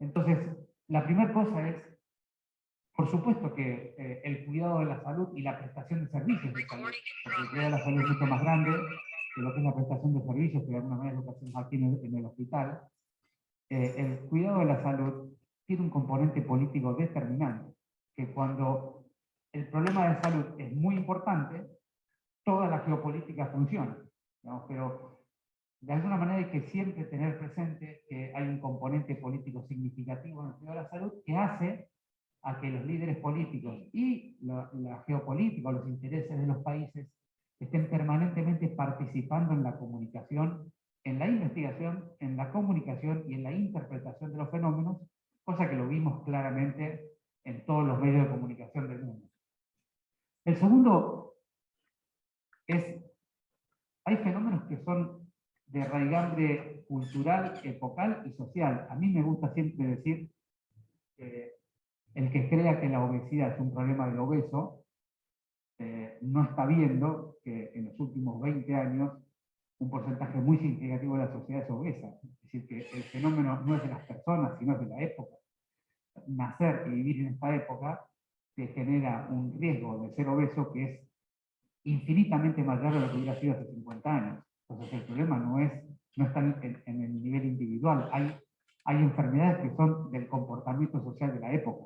Entonces, la primera cosa es, por supuesto que el cuidado de la salud y la prestación de servicios de salud, porque el cuidado de la salud es mucho más grande que lo que es la prestación de servicios, que de alguna manera es lo que hacemos aquí en el hospital. El cuidado de la salud tiene un componente político determinante, que cuando el problema de salud es muy importante, toda la geopolítica funciona, ¿no? Pero de alguna manera hay que siempre tener presente que hay un componente político significativo en el cuidado de la salud que hace a que los líderes políticos y la geopolítica o los intereses de los países estén permanentemente participando en la comunicación, en la investigación, en la comunicación y en la interpretación de los fenómenos, cosa que lo vimos claramente en todos los medios de comunicación del mundo. El segundo es, hay fenómenos que son de raigambre cultural, epocal y social. A mí me gusta siempre decir que el que crea que la obesidad es un problema del obeso, no está viendo que en los últimos 20 años un porcentaje muy significativo de la sociedad es obesa. Es decir, que el fenómeno no es de las personas, sino es de la época. Nacer y vivir en esta época te genera un riesgo de ser obeso que es infinitamente mayor de lo que hubiera sido hace 50 años. Entonces el problema no está en el nivel individual. Hay enfermedades que son del comportamiento social de la época.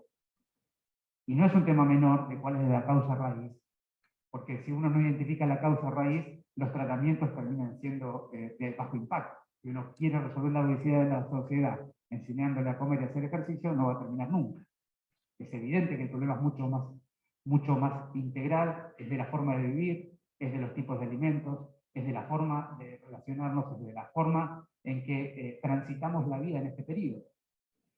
Y no es un tema menor de cuál es la causa raíz, porque si uno no identifica la causa raíz, los tratamientos terminan siendo de bajo impacto. Si uno quiere resolver la obesidad de la sociedad enseñándole a comer y hacer ejercicio, no va a terminar nunca. Es evidente que el problema es mucho más integral, es de la forma de vivir, es de los tipos de alimentos, es de la forma de relacionarnos, es de la forma en que transitamos la vida en este periodo.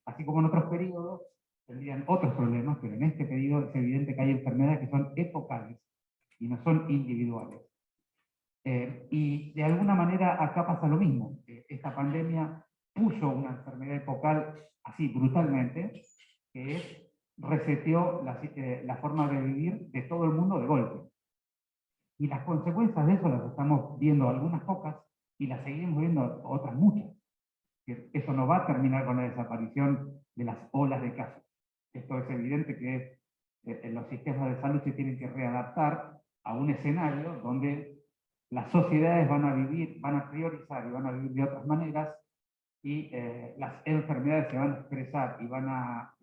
Así como en otros periodos tendrían otros problemas, pero en este periodo es evidente que hay enfermedades que son epocales y no son individuales. Y de alguna manera acá pasa lo mismo. Esta pandemia puso una enfermedad epocal así brutalmente, que es reseteó la forma de vivir de todo el mundo de golpe. Y las consecuencias de eso las estamos viendo algunas pocas y las seguimos viendo otras muchas. Eso no va a terminar con la desaparición de las olas de casos. Esto es evidente que los sistemas de salud se tienen que readaptar a un escenario donde las sociedades van a priorizar y van a vivir de otras maneras, y las enfermedades se van a expresar y van a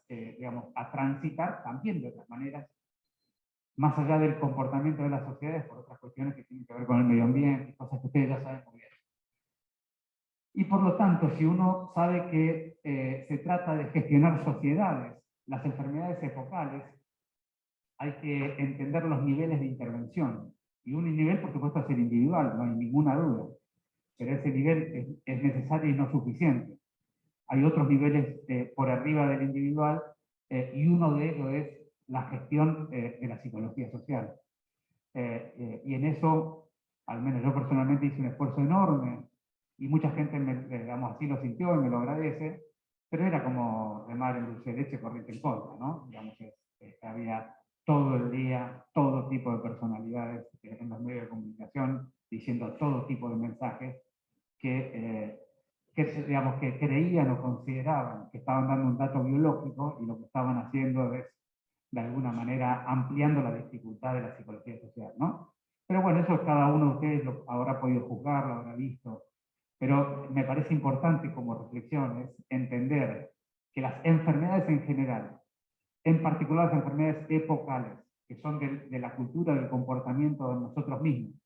digamos, a transitar también de otras maneras, más allá del comportamiento de las sociedades, por otras cuestiones que tienen que ver con el medio ambiente, cosas que ustedes ya saben muy bien. Y por lo tanto, si uno sabe que se trata de gestionar sociedades, las enfermedades epocales, hay que entender los niveles de intervención. Y un nivel, por supuesto, es el individual, no hay ninguna duda. Pero ese nivel es necesario y no suficiente. Hay otros niveles por arriba del individual, y uno de ellos es la gestión de la psicología social. Y en eso, al menos yo personalmente hice un esfuerzo enorme, y mucha gente, digamos, así lo sintió y me lo agradece, pero era como remar en dulce de leche corriente en contra, ¿no? Digamos, había todo el día, todo tipo de personalidades en los medios de comunicación, diciendo todo tipo de mensajes digamos, que creían o consideraban que estaban dando un dato biológico, y lo que estaban haciendo es, de alguna manera, ampliando la dificultad de la psicología social, ¿no? Pero bueno, eso cada uno de ustedes lo habrá podido juzgar, lo habrá visto. Pero me parece importante como reflexión es entender que las enfermedades en general, en particular las enfermedades epocales, que son de la cultura del comportamiento de nosotros mismos,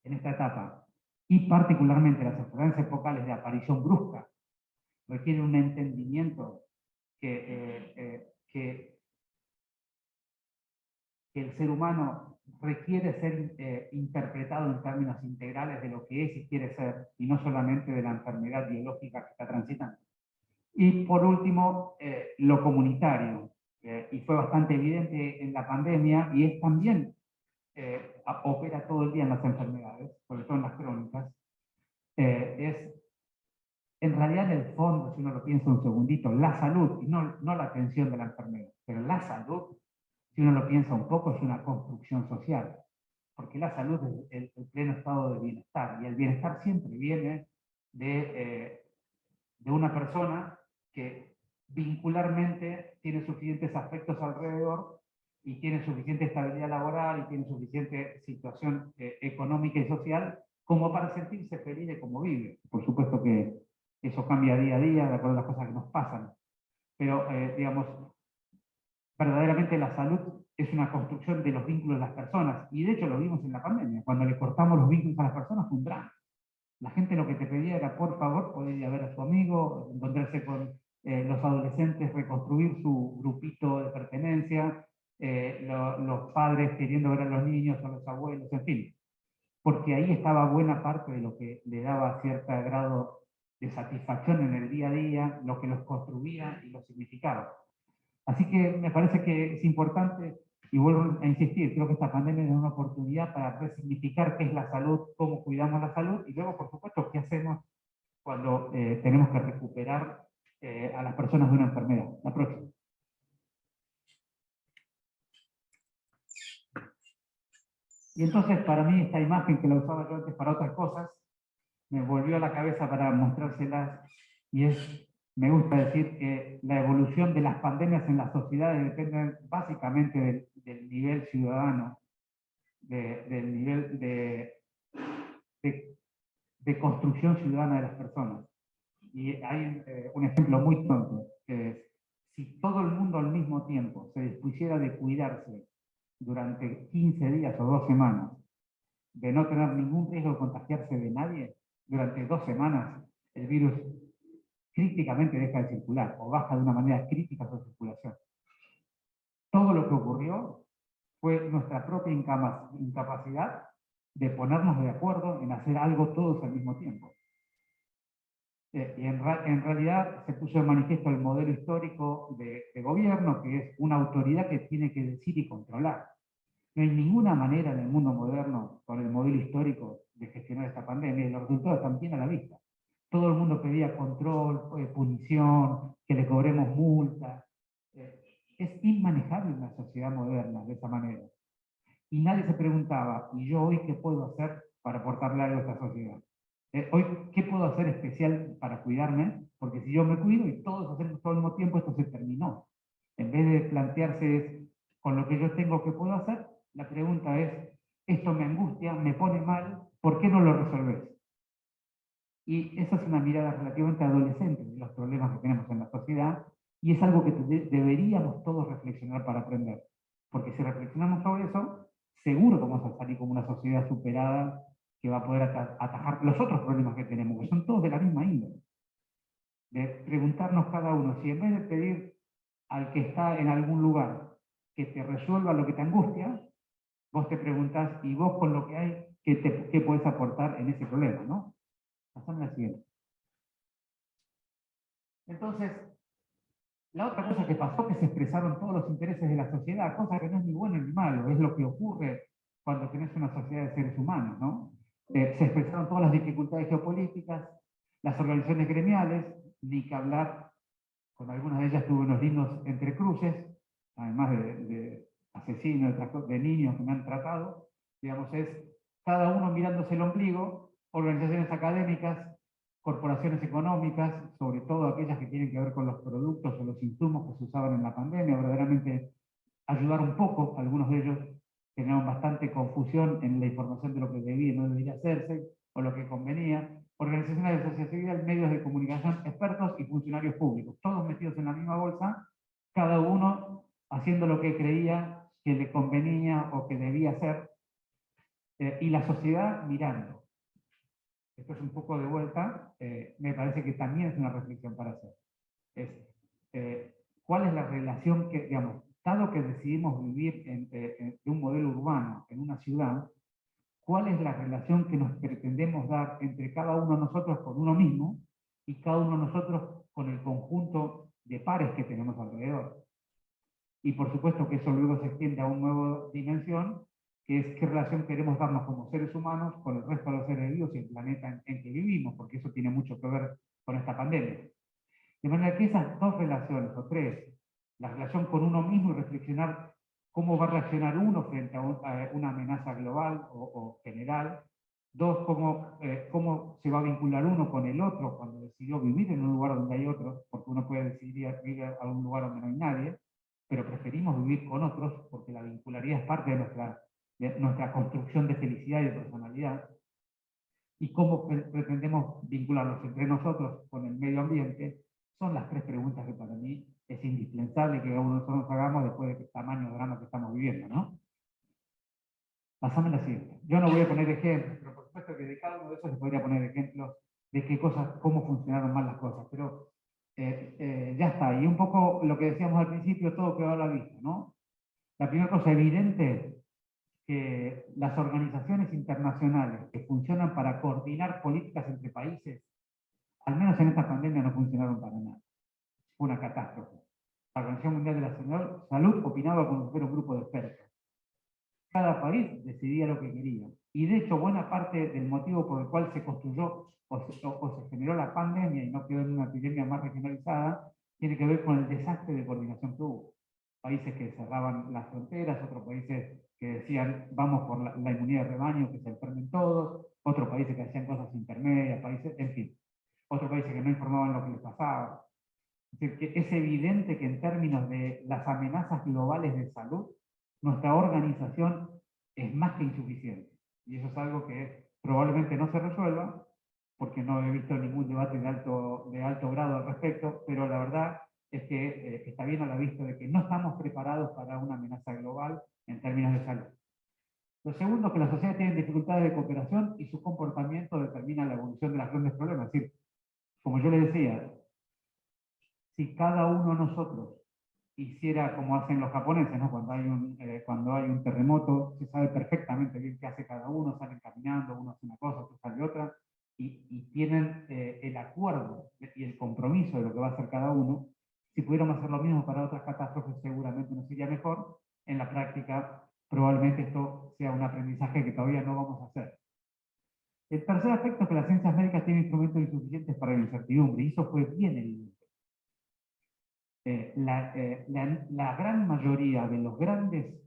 en esta etapa, y particularmente las enfermedades epocales de aparición brusca, requieren un entendimiento que el ser humano requiere ser interpretado en términos integrales de lo que es y quiere ser, y no solamente de la enfermedad biológica que está transitando. Y por último, lo comunitario, y fue bastante evidente en la pandemia, y es también opera todo el día en las enfermedades, sobre todo en las crónicas, es en realidad en el fondo, si uno lo piensa un segundito, la salud, y no la atención de la enfermedad, pero la salud, si uno lo piensa un poco, es una construcción social, porque la salud es el pleno estado de bienestar, y el bienestar siempre viene de de una persona que vincularmente tiene suficientes aspectos alrededor y tiene suficiente estabilidad laboral y tiene suficiente situación económica y social como para sentirse feliz de cómo vive. Por supuesto que eso cambia día a día de acuerdo a las cosas que nos pasan, pero digamos, verdaderamente la salud es una construcción de los vínculos de las personas, y de hecho lo vimos en la pandemia. Cuando le cortamos los vínculos a las personas fue un drama. La gente lo que te pedía era, por favor, poder ir a ver a su amigo, encontrarse con los adolescentes, reconstruir su grupito de pertenencia, los padres queriendo ver a los niños, a los abuelos, en fin. Porque ahí estaba buena parte de lo que le daba cierto grado de satisfacción en el día a día, lo que los construía y los significaba. Así que me parece que es importante, y vuelvo a insistir, creo que esta pandemia es una oportunidad para resignificar qué es la salud, cómo cuidamos la salud, y luego, por supuesto, qué hacemos cuando tenemos que recuperar a las personas de una enfermedad. La próxima. Y entonces, para mí, esta imagen que la usaba yo antes para otras cosas, me volvió a la cabeza para mostrárselas, y me gusta decir que la evolución de las pandemias en las sociedades depende básicamente del nivel ciudadano, del nivel de construcción ciudadana de las personas. Y hay un ejemplo muy tonto, que es, si todo el mundo al mismo tiempo se dispusiera de cuidarse durante 15 días o 2 semanas, de no tener ningún riesgo de contagiarse de nadie, durante 2 semanas el virus críticamente deja de circular, o baja de una manera crítica su circulación. Todo lo que ocurrió fue nuestra propia incapacidad de ponernos de acuerdo en hacer algo todos al mismo tiempo. Y en realidad se puso de manifiesto el modelo histórico de gobierno, que es una autoridad que tiene que decir y controlar. No hay ninguna manera en el mundo moderno, con el modelo histórico, de gestionar esta pandemia, y los resultados están bien a la vista. Todo el mundo pedía control, punición, que le cobremos multas. Es inmanejable una sociedad moderna de esa manera. Y nadie se preguntaba, ¿y yo hoy qué puedo hacer para aportarle algo a esta sociedad? Hoy, ¿qué puedo hacer especial para cuidarme? Porque si yo me cuido y todos hacemos todo al mismo tiempo, esto se terminó. En vez de plantearse con lo que yo tengo, ¿qué puedo hacer? La pregunta es, esto me angustia, me pone mal, ¿por qué no lo resolvés? Y esa es una mirada relativamente adolescente de los problemas que tenemos en la sociedad, y es algo que deberíamos todos reflexionar para aprender. Porque si reflexionamos sobre eso, seguro que vamos a salir como una sociedad superada que va a poder atajar los otros problemas que tenemos, que son todos de la misma índole. De preguntarnos cada uno, si en vez de pedir al que está en algún lugar que te resuelva lo que te angustia, vos te preguntás, ¿y vos con lo que hay, qué podés aportar en ese problema? ¿No? Pasame la siguiente. Entonces, la otra cosa que pasó es que se expresaron todos los intereses de la sociedad, cosa que no es ni bueno ni malo, es lo que ocurre cuando tenés una sociedad de seres humanos, ¿no? Se expresaron todas las dificultades geopolíticas, las organizaciones gremiales, ni que hablar, con algunas de ellas tuve unos lindos entrecruces, además de asesinos, de niños que me han tratado, digamos, es cada uno mirándose el ombligo, organizaciones académicas, corporaciones económicas, sobre todo aquellas que tienen que ver con los productos o los insumos que se usaban en la pandemia, verdaderamente ayudar un poco. Algunos de ellos generaron bastante confusión en la información de lo que debía y no debería hacerse, o lo que convenía. Organizaciones de sociedad civil, medios de comunicación, expertos y funcionarios públicos, todos metidos en la misma bolsa, cada uno haciendo lo que creía que le convenía o que debía hacer, y la sociedad mirando. Esto es un poco de vuelta, me parece que también es una reflexión para hacer. ¿Cuál es la relación que, digamos, dado que decidimos vivir en un modelo urbano, en una ciudad, cuál es la relación que nos pretendemos dar entre cada uno de nosotros con uno mismo y cada uno de nosotros con el conjunto de pares que tenemos alrededor? Y por supuesto que eso luego se extiende a una nueva dimensión, que es qué relación queremos darnos como seres humanos con el resto de los seres vivos y el planeta en que vivimos, porque eso tiene mucho que ver con esta pandemia. De manera que esas dos relaciones, o tres, la relación con uno mismo y reflexionar cómo va a reaccionar uno frente a una amenaza global o general, Dos, cómo se va a vincular uno con el otro cuando decidió vivir en un lugar donde hay otros, porque uno puede decidir vivir a un lugar donde no hay nadie, pero preferimos vivir con otros porque la vincularidad es parte de nuestra construcción de felicidad y de personalidad. Y cómo pretendemos vincularlos entre nosotros con el medio ambiente, son las tres preguntas que para mí es indispensable que cada uno de nosotros nos hagamos después del tamaño drama que estamos viviendo, ¿no? Pasame la siguiente. Yo no voy a poner ejemplos, pero por supuesto que de cada uno de esos se podría poner ejemplos de qué cosas, cómo funcionaron mal las cosas, pero ya está. Y un poco lo que decíamos al principio, todo quedó a la vista, ¿no? La primera cosa evidente, que las organizaciones internacionales que funcionan para coordinar políticas entre países, al menos en esta pandemia no funcionaron para nada. Fue una catástrofe. La Organización Mundial de la Salud opinaba como si fuera un grupo de expertos. Cada país decidía lo que quería. Y de hecho, buena parte del motivo por el cual se construyó o se generó la pandemia y no quedó en una epidemia más regionalizada, tiene que ver con el desastre de coordinación que hubo. Países que cerraban las fronteras, otros países que decían vamos por la inmunidad de rebaño, que se enfermen todos, otros países que hacían cosas intermedias, países, en fin, otros países que no informaban lo que les pasaba. Es decir, que es evidente que en términos de las amenazas globales de salud, nuestra organización es más que insuficiente. Y eso es algo que probablemente no se resuelva, porque no he visto ningún debate de alto grado al respecto, pero la verdad es que está bien a la vista de que no estamos preparados para una amenaza global en términos de salud. Lo segundo es que las sociedades tienen dificultades de cooperación y su comportamiento determina la evolución de los grandes problemas. Es decir, como yo les decía, si cada uno de nosotros hiciera como hacen los japoneses, ¿no? Cuando hay un terremoto, se sabe perfectamente bien qué hace cada uno, salen caminando, uno hace una cosa, otro sale otra, y tienen el acuerdo y el compromiso de lo que va a hacer cada uno. Si pudiéramos hacer lo mismo para otras catástrofes, seguramente nos iría mejor. En la práctica, probablemente esto sea un aprendizaje que todavía no vamos a hacer. El tercer aspecto es que las ciencias médicas tienen instrumentos insuficientes para la incertidumbre, y eso fue bien evidente. La gran mayoría de los grandes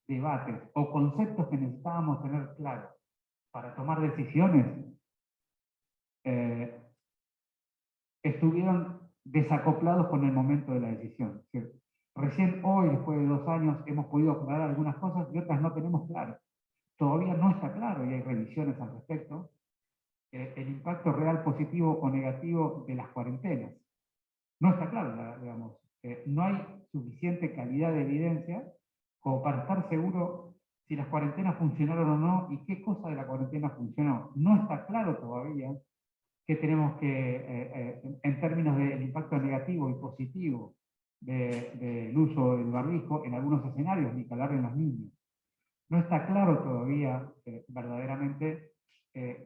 debates o conceptos que necesitábamos tener claros para tomar decisiones estuvieron desacoplados con el momento de la decisión. Recién hoy, después de 2 años, hemos podido aclarar algunas cosas y otras no tenemos claro. Todavía no está claro y hay revisiones al respecto. El impacto real positivo o negativo de las cuarentenas. No está claro, digamos. No hay suficiente calidad de evidencia como para estar seguro si las cuarentenas funcionaron o no y qué cosa de la cuarentena funcionó. No está claro todavía que tenemos que, en términos del impacto negativo y positivo del uso del barbijo en algunos escenarios, ni que hablar en los niños. No está claro todavía verdaderamente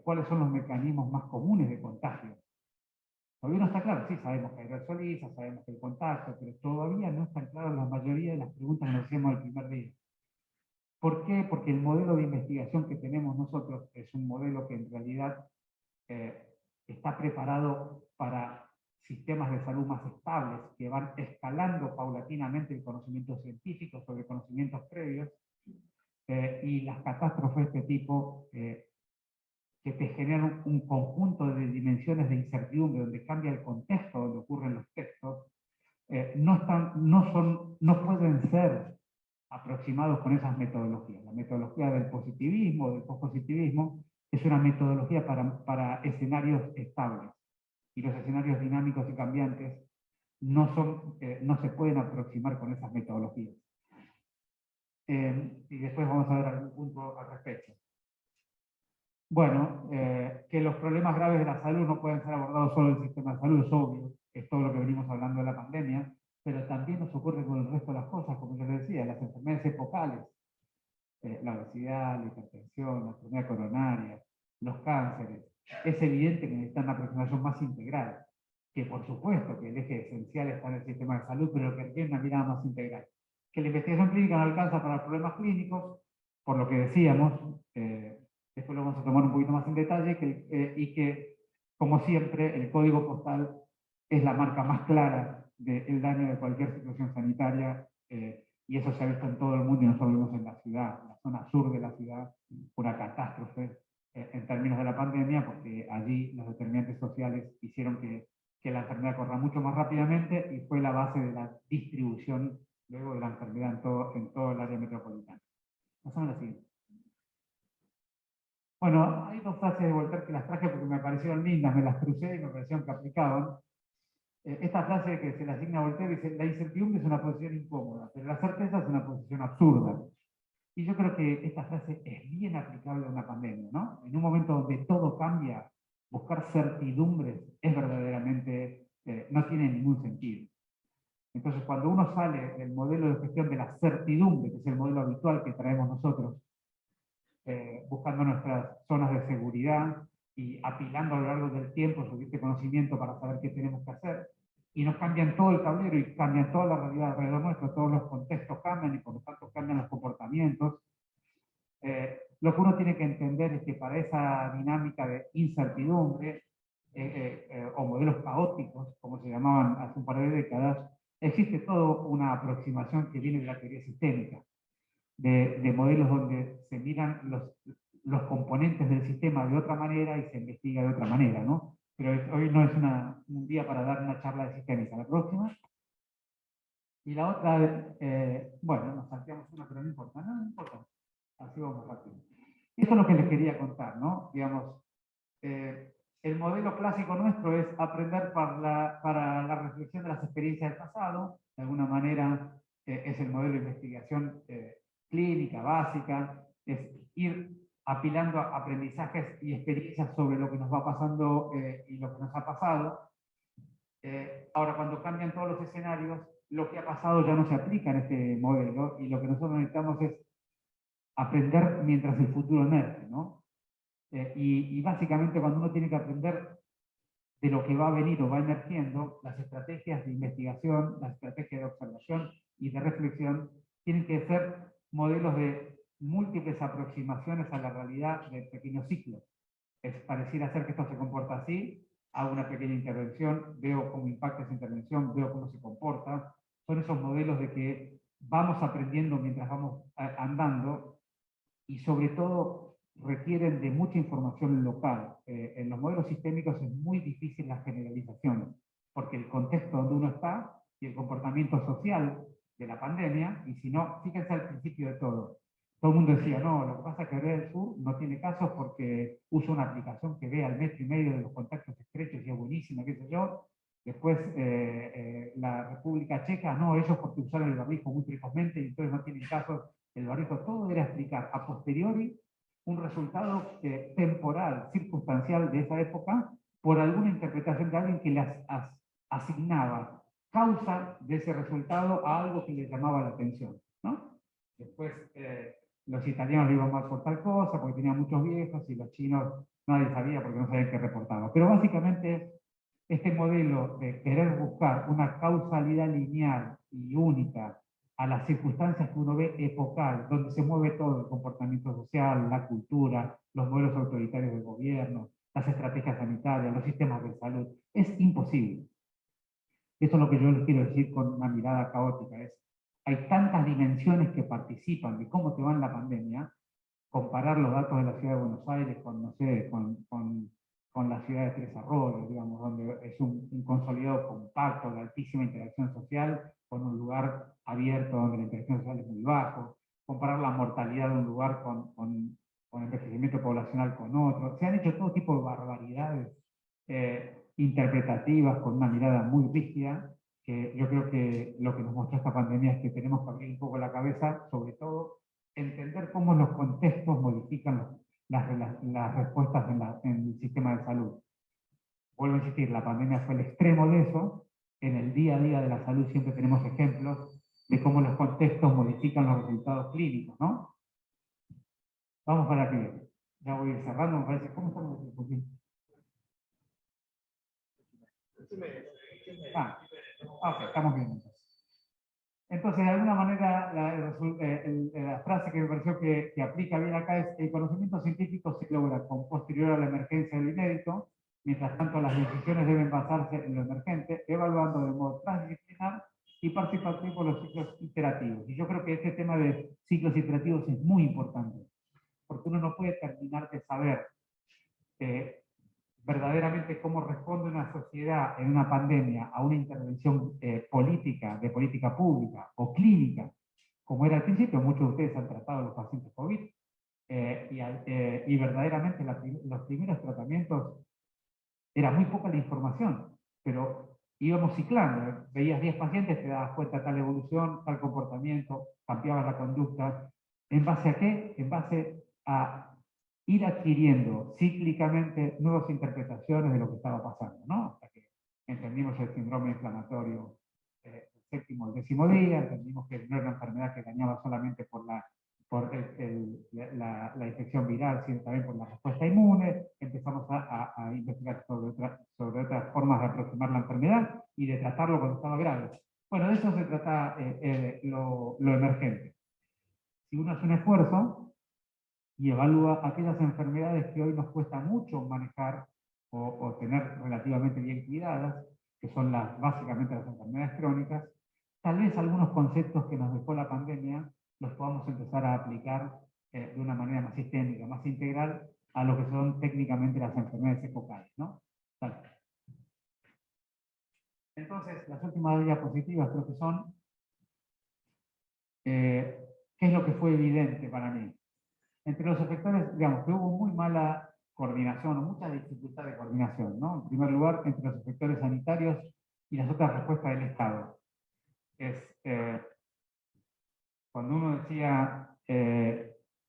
cuáles son los mecanismos más comunes de contagio. Todavía no está claro, sí, sabemos que hay aerosoliza, sabemos que hay contagio, pero todavía no están claras la mayoría de las preguntas que nos hacemos el primer día. ¿Por qué? Porque el modelo de investigación que tenemos nosotros es un modelo que en realidad está preparado para sistemas de salud más estables, que van escalando paulatinamente el conocimiento científico sobre conocimientos previos, y las catástrofes de este tipo que te generan un conjunto de dimensiones de incertidumbre, donde cambia el contexto donde ocurren los textos, no pueden ser aproximados con esas metodologías. La metodología del positivismo, del pospositivismo, es una metodología para escenarios estables. Y los escenarios dinámicos y cambiantes no se pueden aproximar con esas metodologías. Y después vamos a ver algún punto al respecto. Bueno, que los problemas graves de la salud no pueden ser abordados solo en el sistema de salud, es obvio, es todo lo que venimos hablando de la pandemia, pero también nos ocurre con el resto de las cosas, como yo les decía, las enfermedades epocales, la obesidad, la hipertensión, la enfermedad coronaria, los cánceres. Es evidente que necesitan una aproximación más integral, que por supuesto que el eje esencial está en el sistema de salud, pero que requiere una mirada más integral. Que la investigación clínica no alcanza para problemas clínicos, por lo que decíamos, después lo vamos a tomar un poquito más en detalle, y que, como siempre, el código postal es la marca más clara del daño de cualquier situación sanitaria, y eso se ha visto en todo el mundo y no solo vemos en la ciudad, en la zona sur de la ciudad, una catástrofe en términos de la pandemia, porque allí los determinantes sociales hicieron que la enfermedad corra mucho más rápidamente y fue la base de la distribución luego de la enfermedad en todo el área metropolitana. Pasamos a la siguiente. Bueno, hay dos frases de Voltaire que las traje porque me parecieron lindas, me las crucé y me parecieron que aplicaban. Esta frase que se le asigna a Voltaire dice: la incertidumbre es una posición incómoda, pero la certeza es una posición absurda. Y yo creo que esta frase es bien aplicable a una pandemia, ¿no? En un momento donde todo cambia, buscar certidumbres es verdaderamente, no tiene ningún sentido. Entonces, cuando uno sale del modelo de gestión de la certidumbre, que es el modelo habitual que traemos nosotros, buscando nuestras zonas de seguridad y apilando a lo largo del tiempo suficiente conocimiento para saber qué tenemos que hacer, y nos cambian todo el tablero y cambian toda la realidad alrededor nuestro, todos los contextos cambian y por lo tanto cambian los comportamientos. Lo que uno tiene que entender es que para esa dinámica de incertidumbre o modelos caóticos, como se llamaban hace un par de décadas, existe toda una aproximación que viene de la teoría sistémica, de modelos donde se miran los componentes del sistema de otra manera y se investiga de otra manera, ¿no? Pero hoy no es un día para dar una charla de sistémica. La próxima. Y la otra, bueno, nos salteamos una, pero no importa, no importa. Así vamos rápido. Esto es lo que les quería contar, ¿no? Digamos, el modelo clásico nuestro es aprender para la reflexión de las experiencias del pasado. De alguna manera es el modelo de investigación clínica, básica, es ir apilando aprendizajes y experiencias sobre lo que nos va pasando y lo que nos ha pasado. Ahora, cuando cambian todos los escenarios, lo que ha pasado ya no se aplica en este modelo y lo que nosotros necesitamos es aprender mientras el futuro emerge, ¿no? Y básicamente cuando uno tiene que aprender de lo que va a venir o va emergiendo, las estrategias de investigación, las estrategias de observación y de reflexión tienen que ser modelos de múltiples aproximaciones a la realidad de pequeños ciclos. Es pareciera ser que esto se comporta así, hago una pequeña intervención, veo cómo impacta esa intervención, veo cómo se comporta. Son esos modelos de que vamos aprendiendo mientras vamos andando y sobre todo requieren de mucha información local. En los modelos sistémicos es muy difícil las generalizaciones, porque el contexto donde uno está y el comportamiento social de la pandemia, y si no, fíjense al principio de todo el mundo decía, no, lo que pasa es que Corea del Sur no tiene casos porque usa una aplicación que ve al metro y medio de los contactos estrechos y es buenísima, qué sé yo. Después la República Checa, no, ellos porque usaron el barbijo muy precozmente y entonces no tienen casos del barbijo. Todo era explicar a posteriori un resultado temporal, circunstancial de esa época por alguna interpretación de alguien que les asignaba causa de ese resultado a algo que les llamaba la atención, ¿no? Después los italianos lo iban mal por tal cosa, porque tenían muchos viejos, y los chinos nadie sabía porque no sabían qué reportaba. Pero básicamente este modelo de querer buscar una causalidad lineal y única a las circunstancias que uno ve epocal, donde se mueve todo el comportamiento social, la cultura, los modelos autoritarios del gobierno, las estrategias sanitarias, los sistemas de salud, es imposible. Eso es lo que yo les quiero decir con una mirada caótica, es hay tantas dimensiones que participan de cómo te va en la pandemia, comparar los datos de la ciudad de Buenos Aires con, no sé, con la ciudad de Tres Arroyos, digamos, donde es un consolidado compacto de altísima interacción social, con un lugar abierto donde la interacción social es muy bajo, comparar la mortalidad de un lugar con envejecimiento poblacional con otro. Se han hecho todo tipo de barbaridades interpretativas con una mirada muy rígida, que yo creo que lo que nos mostró esta pandemia es que tenemos que abrir un poco la cabeza, sobre todo entender cómo los contextos modifican las respuestas en el sistema de salud. Vuelvo a insistir, la pandemia fue el extremo de eso. En el día a día de la salud siempre tenemos ejemplos de cómo los contextos modifican los resultados clínicos, ¿no? Vamos para aquí. Ya voy a ir cerrando, me parece. ¿Cómo estamos aquí? Ok, estamos bien entonces. Entonces, de alguna manera, la frase que me pareció que aplica bien acá es: el conocimiento científico se logra con posterior a la emergencia del inédito, mientras tanto las decisiones deben basarse en lo emergente, evaluando de modo transdisciplinar y participativo los ciclos iterativos. Y yo creo que este tema de ciclos iterativos es muy importante, porque uno no puede terminar de saber verdaderamente cómo responde una sociedad en una pandemia a una intervención política, de política pública o clínica, como era al principio. Muchos de ustedes han tratado a los pacientes COVID, y verdaderamente los primeros tratamientos era muy poca la información, pero íbamos ciclando, veías 10 pacientes, te dabas cuenta de tal evolución, tal comportamiento, cambiabas la conducta. ¿En base a qué? En base a ir adquiriendo cíclicamente nuevas interpretaciones de lo que estaba pasando, ¿no? Hasta que entendimos el síndrome inflamatorio el séptimo o el décimo día, entendimos que no era una enfermedad que dañaba solamente por la infección viral, sino también por la respuesta inmune. Empezamos a investigar sobre otras formas de aproximar la enfermedad y de tratarlo cuando estaba grave. Bueno, de eso se trata lo emergente. Si uno hace un esfuerzo y evalúa aquellas enfermedades que hoy nos cuesta mucho manejar o tener relativamente bien cuidadas, que son básicamente las enfermedades crónicas, tal vez algunos conceptos que nos dejó la pandemia los podamos empezar a aplicar de una manera más sistémica, más integral, a lo que son técnicamente las enfermedades epocales, ¿no? Entonces, las últimas diapositivas creo que son, ¿qué es lo que fue evidente para mí? Entre los efectores, digamos, que hubo muy mala coordinación o mucha dificultad de coordinación, ¿no? En primer lugar, entre los efectores sanitarios y las otras respuestas del Estado. Cuando uno decía,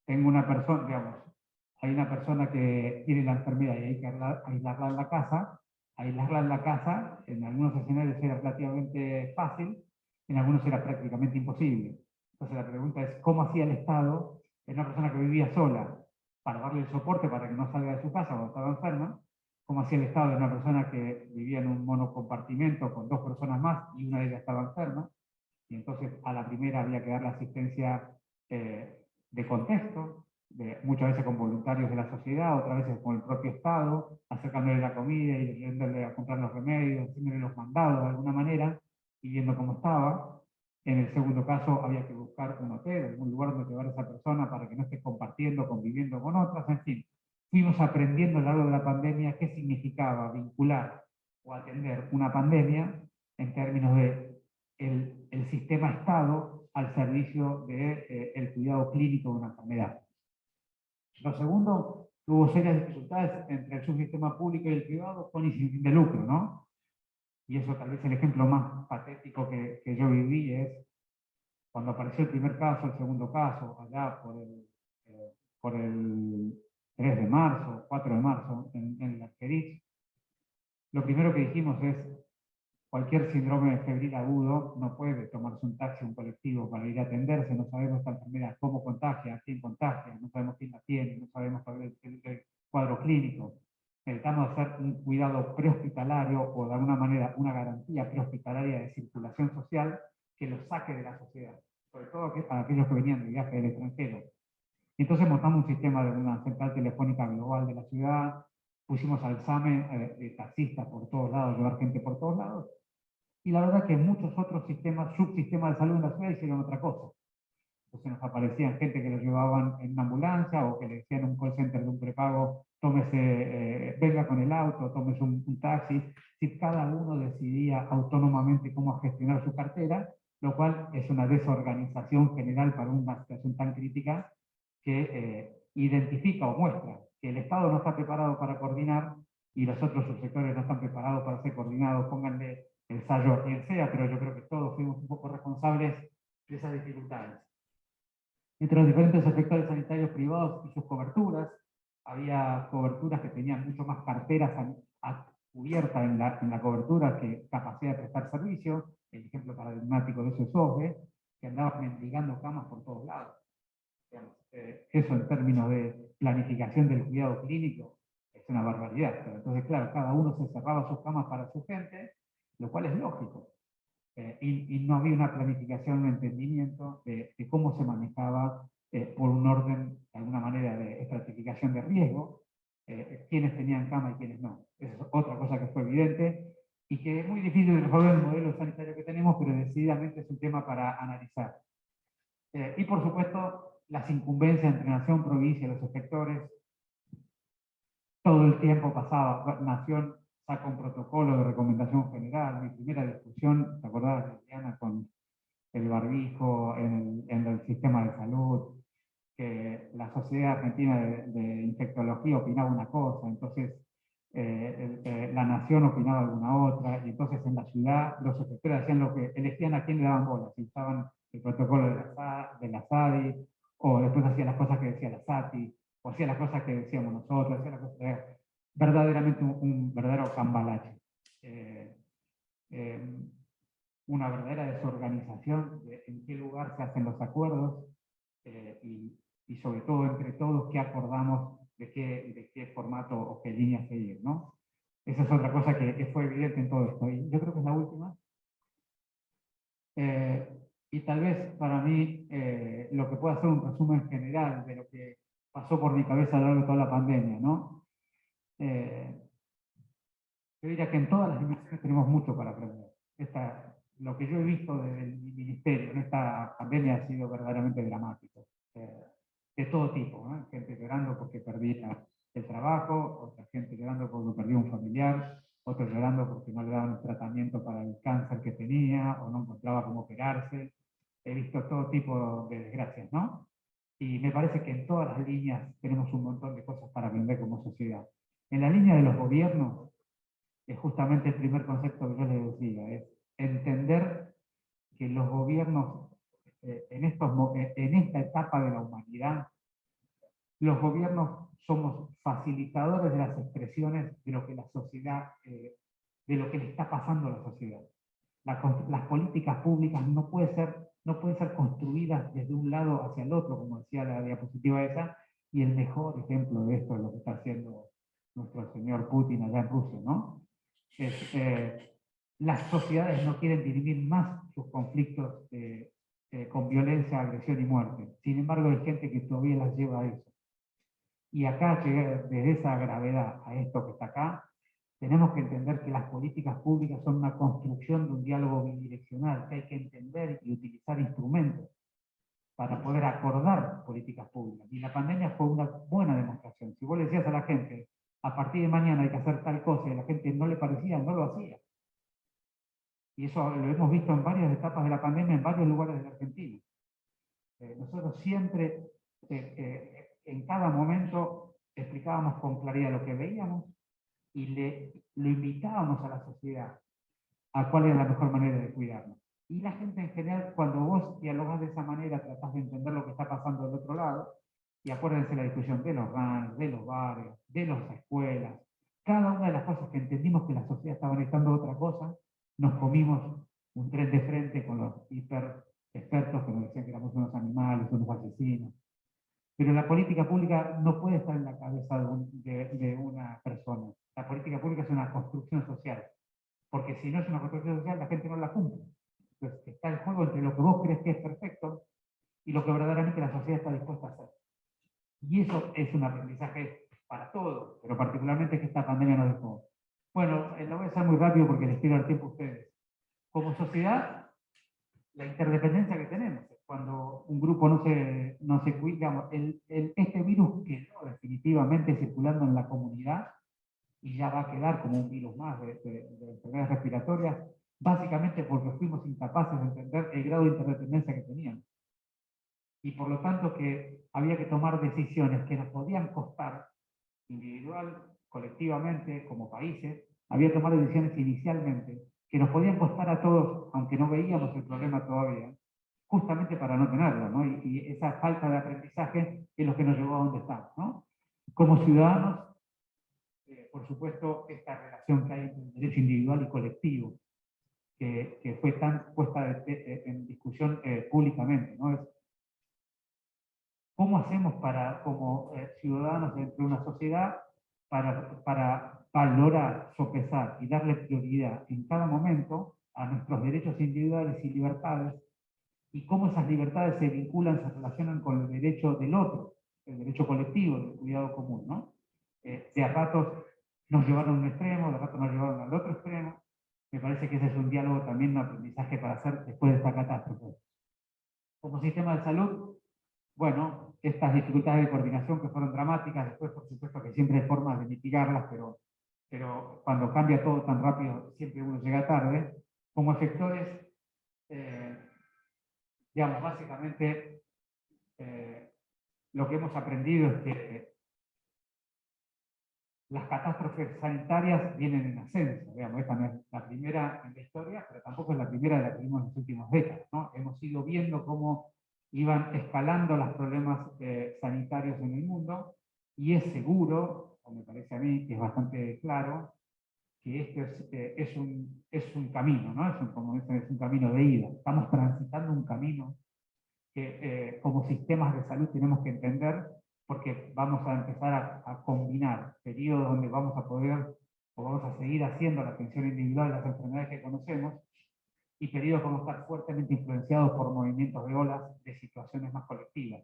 tengo una persona, digamos, hay una persona que tiene la enfermedad y hay que aislarla en la casa, en algunos escenarios era relativamente fácil, en algunos era prácticamente imposible. Entonces la pregunta es, ¿cómo hacía el Estado en una persona que vivía sola para darle el soporte para que no salga de su casa cuando estaba enferma? ¿Cómo hacía el Estado en una persona que vivía en un monocompartimento con 2 personas más y una de ellas estaba enferma? Y entonces a la primera había que dar la asistencia de contexto, muchas veces con voluntarios de la sociedad, otras veces con el propio Estado, acercándole la comida y yéndole a comprar los remedios, haciéndole los mandados de alguna manera, y viendo cómo estaba. En el segundo caso había que buscar un hotel, algún lugar donde llevar a esa persona para que no esté compartiendo, conviviendo con otras, en fin. Fuimos aprendiendo a lo largo de la pandemia qué significaba vincular o atender una pandemia en términos de el sistema Estado al servicio del cuidado clínico de una enfermedad. Lo segundo, hubo serias dificultades entre el subsistema público y el privado con y sin fin de lucro, ¿no? Y eso tal vez el ejemplo más patético que yo viví es cuando apareció el primer caso, el segundo caso, allá por el 3 de marzo, 4 de marzo, en la Argerich. Lo primero que dijimos es, cualquier síndrome febril agudo no puede tomarse un taxi o un colectivo para ir a atenderse, no sabemos esta enfermedad cómo contagia, quién contagia, no sabemos quién la tiene, no sabemos cuál es el cuadro clínico. Necesitamos hacer un cuidado prehospitalario o de alguna manera una garantía prehospitalaria de circulación social que los saque de la sociedad, sobre todo para aquellos que venían de viaje del extranjero. Entonces montamos un sistema de una central telefónica global de la ciudad, pusimos al SAME de taxistas por todos lados, llevar gente por todos lados, y la verdad que muchos otros subsistemas de salud en la ciudad hicieron otra cosa. Entonces nos aparecían gente que los llevaban en una ambulancia o que le decían en un call center de un prepago, tómese, venga con el auto, tómese un taxi. Si cada uno decidía autónomamente cómo gestionar su cartera, lo cual es una desorganización general para una situación tan crítica que identifica o muestra que el Estado no está preparado para coordinar y los otros subsectores no están preparados para ser coordinados. Pónganle el sallo a quien sea, pero yo creo que todos fuimos un poco responsables de esas dificultades. Entre los diferentes efectores sanitarios privados y sus coberturas, había coberturas que tenían mucho más carteras cubiertas en la cobertura que capacidad de prestar servicio. El ejemplo paradigmático de eso es OSDE, que andaba mendigando camas por todos lados. Eso en términos de planificación del cuidado clínico es una barbaridad. Pero entonces, claro, cada uno se cerraba sus camas para su gente, lo cual es lógico. Y no había una planificación, un entendimiento de cómo se manejaba por un orden, de alguna manera, de estratificación de riesgo, quiénes tenían cama y quiénes no. Esa es otra cosa que fue evidente y que es muy difícil de resolver el modelo sanitario que tenemos, pero decididamente es un tema para analizar. Y por supuesto, las incumbencias entre nación, provincia y los efectores. todo el tiempo pasaba, Nación saca un protocolo de recomendación general. Mi primera discusión, ¿te acordás, Liliana, con el barbijo en el sistema de salud? Que la Sociedad Argentina de Infectología opinaba una cosa, entonces la Nación opinaba alguna otra, y entonces en la ciudad los efectores hacían lo que elegían a quién le daban bola, si usaban el protocolo de la SADI, o después hacían las cosas que decía la SATI, o hacían las cosas que decíamos nosotros, hacían las cosas, verdaderamente un verdadero cambalache. Una verdadera desorganización de en qué lugar se hacen los acuerdos, y sobre todo entre todos qué acordamos de qué formato o qué línea seguir, ¿no? Esa es otra cosa que fue evidente en todo esto. Y yo creo que es la última. Y tal vez para mí lo que pueda ser un resumen general de lo que pasó por mi cabeza a lo largo de toda la pandemia, ¿no? Yo diría que en todas las dimensiones tenemos mucho para aprender. Lo que yo he visto desde mi ministerio en esta pandemia ha sido verdaderamente dramático. De todo tipo, ¿no? Gente llorando porque perdía el trabajo, otra gente llorando porque perdió un familiar, otros llorando porque no le daban el tratamiento para el cáncer que tenía o no encontraba cómo operarse. He visto todo tipo de desgracias, ¿no? Y me parece que en todas las líneas tenemos un montón de cosas para aprender como sociedad. En la línea de los gobiernos, es justamente el primer concepto que yo les decía, es entender que los gobiernos, en esta etapa de la humanidad, los gobiernos somos facilitadores de las expresiones de lo que la sociedad, de lo que le está pasando a la sociedad. Las políticas públicas no pueden ser construidas desde un lado hacia el otro, como decía la diapositiva esa, y el mejor ejemplo de esto es lo que está haciendo nuestro señor Putin allá en Rusia, ¿no? Las sociedades no quieren dirimir más sus conflictos con violencia, agresión y muerte. Sin embargo, hay gente que todavía las lleva a eso. Y acá, desde esa gravedad a esto que está acá, tenemos que entender que las políticas públicas son una construcción de un diálogo bidireccional, que hay que entender y utilizar instrumentos para poder acordar políticas públicas. Y la pandemia fue una buena demostración. Si vos le decías a la gente, a partir de mañana hay que hacer tal cosa, y a la gente no le parecía, no lo hacía. Y eso lo hemos visto en varias etapas de la pandemia, en varios lugares de la Argentina. Nosotros siempre, en cada momento, explicábamos con claridad lo que veíamos y lo invitábamos a la sociedad a cuál era la mejor manera de cuidarnos. Y la gente en general, cuando vos dialogás de esa manera, tratás de entender lo que está pasando del otro lado, y acuérdense la discusión de los RAN, de los barrios, de las escuelas, cada una de las cosas que entendimos que la sociedad estaba necesitando otra cosa, nos comimos un tren de frente con los hiper expertos que nos decían que éramos unos animales, unos asesinos. Pero la política pública no puede estar en la cabeza de una persona. La política pública es una construcción social. Porque si no es una construcción social, la gente no la cumple. Entonces está el juego entre lo que vos crees que es perfecto y lo que verdaderamente la sociedad está dispuesta a hacer. Y eso es un aprendizaje para todos, pero particularmente que esta pandemia nos dejó. Bueno, lo voy a hacer muy rápido porque les quiero el tiempo a ustedes. Como sociedad, la interdependencia que tenemos, cuando un grupo no se cuida, este virus quedó definitivamente circulando en la comunidad y ya va a quedar como un virus más de enfermedades respiratorias, básicamente porque fuimos incapaces de entender el grado de interdependencia que teníamos. Y por lo tanto que había que tomar decisiones que nos podían costar individual, colectivamente, como países, había que tomar decisiones inicialmente que nos podían costar a todos, aunque no veíamos el problema todavía, justamente para no tenerlo, ¿no? Y esa falta de aprendizaje es lo que nos llevó a donde estamos, ¿no? Como ciudadanos, por supuesto, esta relación que hay entre el derecho individual y colectivo, que fue tan puesta en discusión públicamente, ¿no? ¿Cómo hacemos como ciudadanos dentro de una sociedad para valorar, sopesar y darle prioridad en cada momento a nuestros derechos individuales y libertades, y cómo esas libertades se vinculan, se relacionan con el derecho del otro, el derecho colectivo, del cuidado común, ¿no? De a ratos nos llevaron a un extremo, de a ratos nos llevaron al otro extremo. Me parece que ese es un diálogo también, un aprendizaje para hacer después de esta catástrofe. Como sistema de salud, bueno, estas dificultades de coordinación que fueron dramáticas, después por supuesto que siempre hay formas de mitigarlas, pero cuando cambia todo tan rápido, siempre uno llega tarde. Como efectores, digamos, básicamente lo que hemos aprendido es que las catástrofes sanitarias vienen en ascenso. Digamos, esta no es la primera en la historia, pero tampoco es la primera de la que vimos en las últimas décadas, ¿no? Hemos ido viendo cómo iban escalando los problemas sanitarios en el mundo, y es seguro, o me parece a mí que es bastante claro, que este es un camino, ¿no? Como dicen, es un camino de ida. Estamos transitando un camino que como sistemas de salud tenemos que entender, porque vamos a empezar a combinar periodos donde vamos a poder o vamos a seguir haciendo la atención individual de las enfermedades que conocemos, y periodos que vamos a estar fuertemente influenciados por movimientos de olas de situaciones más colectivas.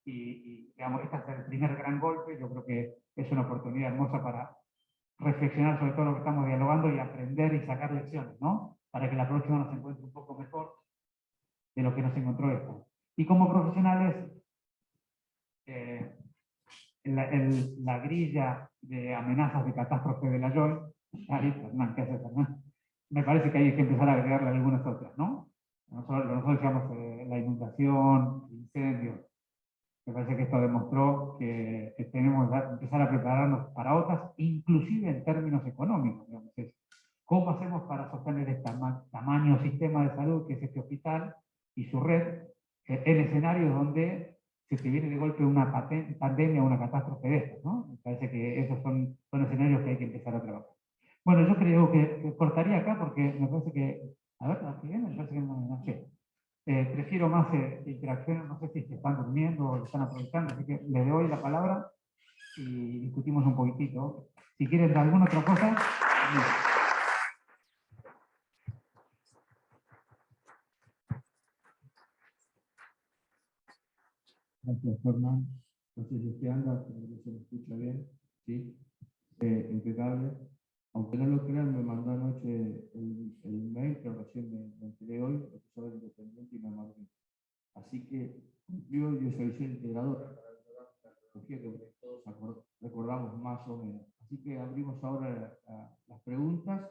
Y digamos, este es el primer gran golpe. Yo creo que es una oportunidad hermosa para reflexionar sobre todo lo que estamos dialogando y aprender y sacar lecciones, ¿no? Para que la próxima nos encuentre un poco mejor de lo que nos encontró esta. Y como profesionales, la grilla de amenazas de catástrofe de la Joy, ahí, Fernán, ¿qué haces, Fernán? Me parece que hay que empezar a agregarle algunas otras, ¿no? Nosotros decíamos la inundación, el incendio. Me parece que esto demostró que tenemos que empezar a prepararnos para otras, inclusive en términos económicos. Digamos, ¿cómo hacemos para sostener este tamaño sistema de salud que es este hospital y su red en escenarios donde se te viene de golpe una pandemia o una catástrofe de estas, ¿no? Me parece que esos son escenarios que hay que empezar a trabajar. Bueno, yo creo que cortaría acá porque me parece que, a ver, ¿aquí viene? Me parece que no sé. Prefiero más interacciones, no sé si se están durmiendo o lo están aprovechando, así que les doy la palabra y discutimos un poquitito. Si quieren alguna otra cosa. Gracias, Fernán. No sé si usted anda, pero se me escucha bien. Sí, impecable. Aunque no lo crean, me mandó anoche el mail, pero recién me enteré hoy, el profesor independiente y me mandó. Así que yo soy el integrador que todos recordamos más o menos. Así que abrimos ahora las preguntas.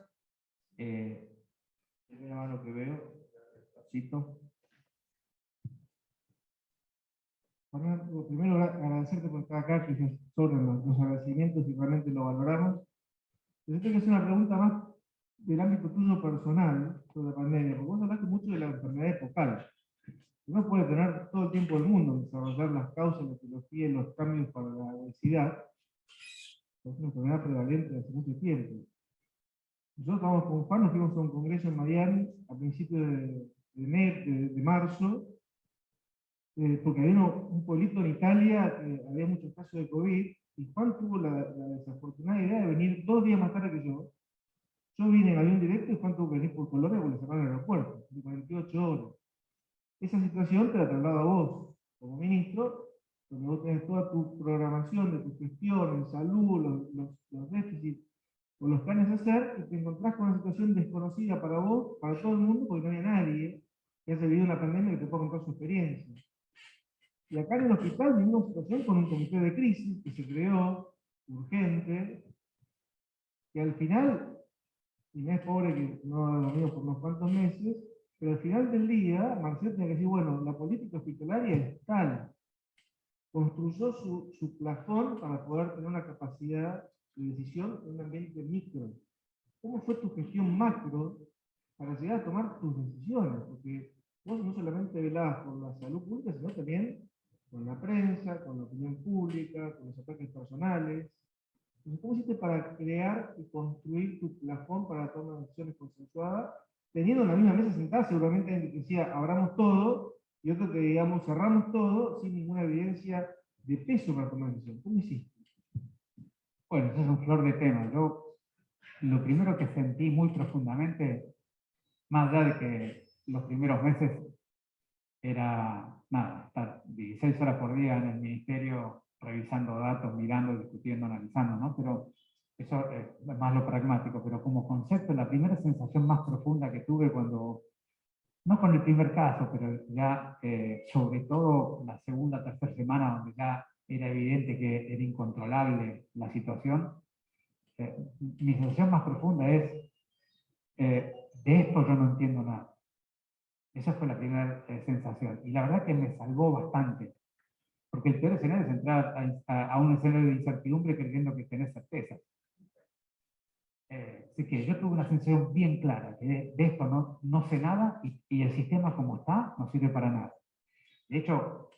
Primera mano que veo, despacito. Fernando, primero agradecerte por estar acá, que sobre los agradecimientos y realmente lo valoramos. Yo tengo que hacer una pregunta más del ámbito tuyo personal sobre la pandemia, porque vos hablaste mucho de la enfermedad epocal. Uno puede tener todo el tiempo del mundo, desarrollar las causas, la etiología y los cambios para la obesidad. Es una enfermedad prevalente hace mucho tiempo. Nosotros estábamos con Juan, nos fuimos a un congreso en Miami a principios de marzo, porque había un pueblito en Italia que había muchos casos de COVID, y Juan tuvo la desafortunada idea de venir 2 días más tarde que yo. Yo vine en avión directo y Juan tuvo que venir por Colombia porque le cerraron el aeropuerto, de 48 horas. Esa situación te la traslado a vos, como ministro, donde vos tenés toda tu programación de tu gestión en salud, los déficits o los planes a hacer, y te encontrás con una situación desconocida para vos, para todo el mundo, porque no había nadie que haya vivido una pandemia que te pueda contar su experiencia. Y acá en el hospital vivimos una situación con un comité de crisis que se creó, urgente, que al final, y no es pobre que no ha dormido por unos cuantos meses, pero al final del día, Marcelo tiene que decir, bueno, la política hospitalaria es tal. Construyó su plafón para poder tener una capacidad de decisión en un ambiente micro. ¿Cómo fue tu gestión macro para llegar a tomar tus decisiones? Porque vos no solamente velabas por la salud pública, sino también con la prensa, con la opinión pública, con los ataques personales. Entonces, ¿cómo hiciste para crear y construir tu plafón para tomar decisiones consensuadas, teniendo en la misma mesa sentada seguramente alguien que decía abramos todo, y otro que digamos cerramos todo sin ninguna evidencia de peso para tomar decisión? ¿Cómo hiciste? Bueno, eso es un flor de tema. Yo lo primero que sentí muy profundamente, más allá de que los primeros meses era nada, estar 16 horas por día en el ministerio revisando datos, mirando, discutiendo, analizando, ¿no? Pero eso es más lo pragmático, pero como concepto, la primera sensación más profunda que tuve cuando no con el primer caso, pero ya sobre todo la segunda, tercera semana, donde ya era evidente que era incontrolable la situación, mi sensación más profunda es, de esto yo no entiendo nada. Esa fue la primera sensación. Y la verdad que me salvó bastante. Porque el peor escenario es entrar a un escenario de incertidumbre creyendo que tenés certeza. Así que yo tuve una sensación bien clara, que de esto no sé nada y el sistema como está no sirve para nada. De hecho,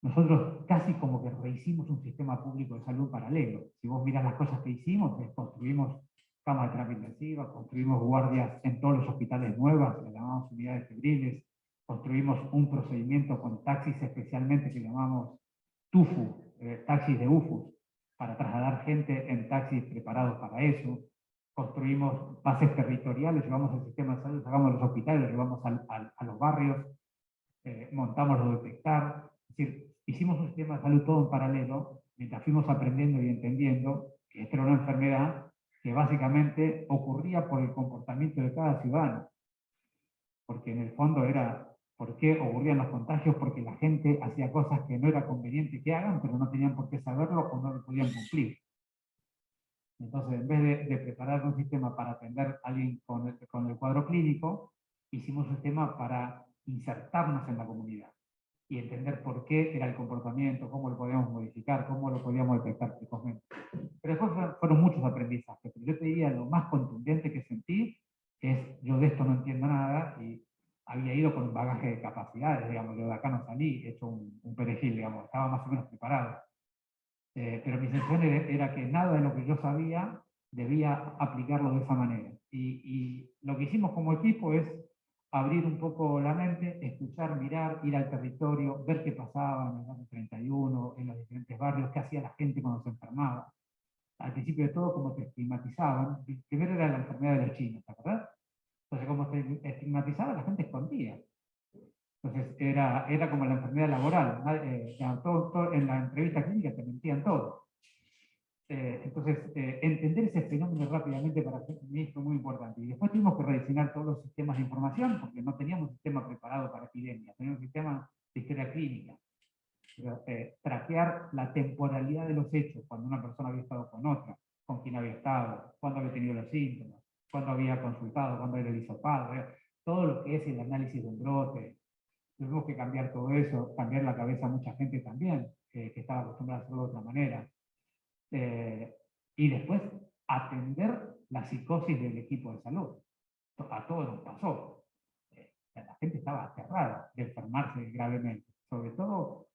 nosotros casi como que rehicimos un sistema público de salud paralelo. Si vos mirás las cosas que hicimos, construimos camas de terapia intensiva, construimos guardias en todos los hospitales nuevas, las llamamos unidades febriles, construimos un procedimiento con taxis especialmente que llamamos TUFU, taxis de UFUS, para trasladar gente en taxis preparados para eso. Construimos bases territoriales, llevamos el sistema de salud, sacamos los hospitales, lo llevamos a los barrios, montamos los detectar. Es decir, hicimos un sistema de salud todo en paralelo, mientras fuimos aprendiendo y entendiendo que esta era una enfermedad que básicamente ocurría por el comportamiento de cada ciudadano. Porque en el fondo era por qué ocurrían los contagios, porque la gente hacía cosas que no era conveniente que hagan, pero no tenían por qué saberlo o no lo podían cumplir. Entonces, en vez de preparar un sistema para atender a alguien con el cuadro clínico, hicimos un sistema para insertarnos en la comunidad y entender por qué era el comportamiento, cómo lo podíamos modificar, cómo lo podíamos detectar precozmente. Pero después fueron muchos aprendizajes, pero yo te diría lo más contundente que sentí es, yo de esto no entiendo nada, y había ido con un bagaje de capacidades, digamos, yo de acá no salí, he hecho un perejil, digamos, estaba más o menos preparado. Pero mi sensación era que nada de lo que yo sabía debía aplicarlo de esa manera. Y lo que hicimos como equipo es abrir un poco la mente, escuchar, mirar, ir al territorio, ver qué pasaba en el barrio 31, en los diferentes barrios, qué hacía la gente cuando se enfermaba. Al principio de todo, como te estigmatizaban. Primero era la enfermedad de los chinos, ¿te acordás? Entonces, como te estigmatizaban, la gente escondía. Entonces, era como la enfermedad laboral. En la entrevista clínica te mentían todo. Entonces, entender ese fenómeno rápidamente para mí fue muy importante. Y después tuvimos que rediseñar todos los sistemas de información, porque no teníamos un sistema preparado para epidemias, teníamos un sistema de historia clínica. Traquear la temporalidad de los hechos, cuando una persona había estado con otra, con quién había estado, cuándo había tenido los síntomas, cuándo había consultado, cuándo era el hisopado, todo lo que es el análisis de un brote. Tuvimos que cambiar todo eso, cambiar la cabeza a mucha gente también, que estaba acostumbrada a hacerlo de otra manera. Y después atender la psicosis del equipo de salud. A todos nos pasó. La gente estaba aterrada de enfermarse gravemente, sobre todo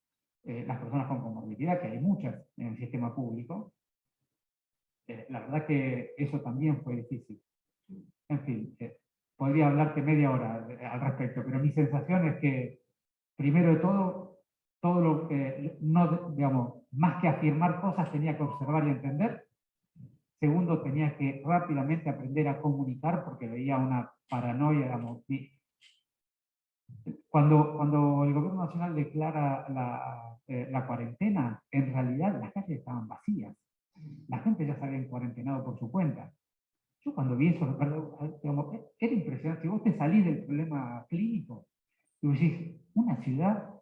las personas con comorbilidad, que hay muchas en el sistema público. La verdad que eso también fue difícil. En fin, podría hablarte media hora al respecto, pero mi sensación es que, primero de todo lo que, no, digamos, más que afirmar cosas, tenía que observar y entender. Segundo, tenía que rápidamente aprender a comunicar, porque veía una paranoia, digamos. Cuando el gobierno nacional declara la cuarentena, en realidad las calles estaban vacías. La gente ya se había cuarentenado por su cuenta. Yo cuando vi eso, digamos, era impresionante. Si vos te salís del problema clínico, y vos decís, una ciudad,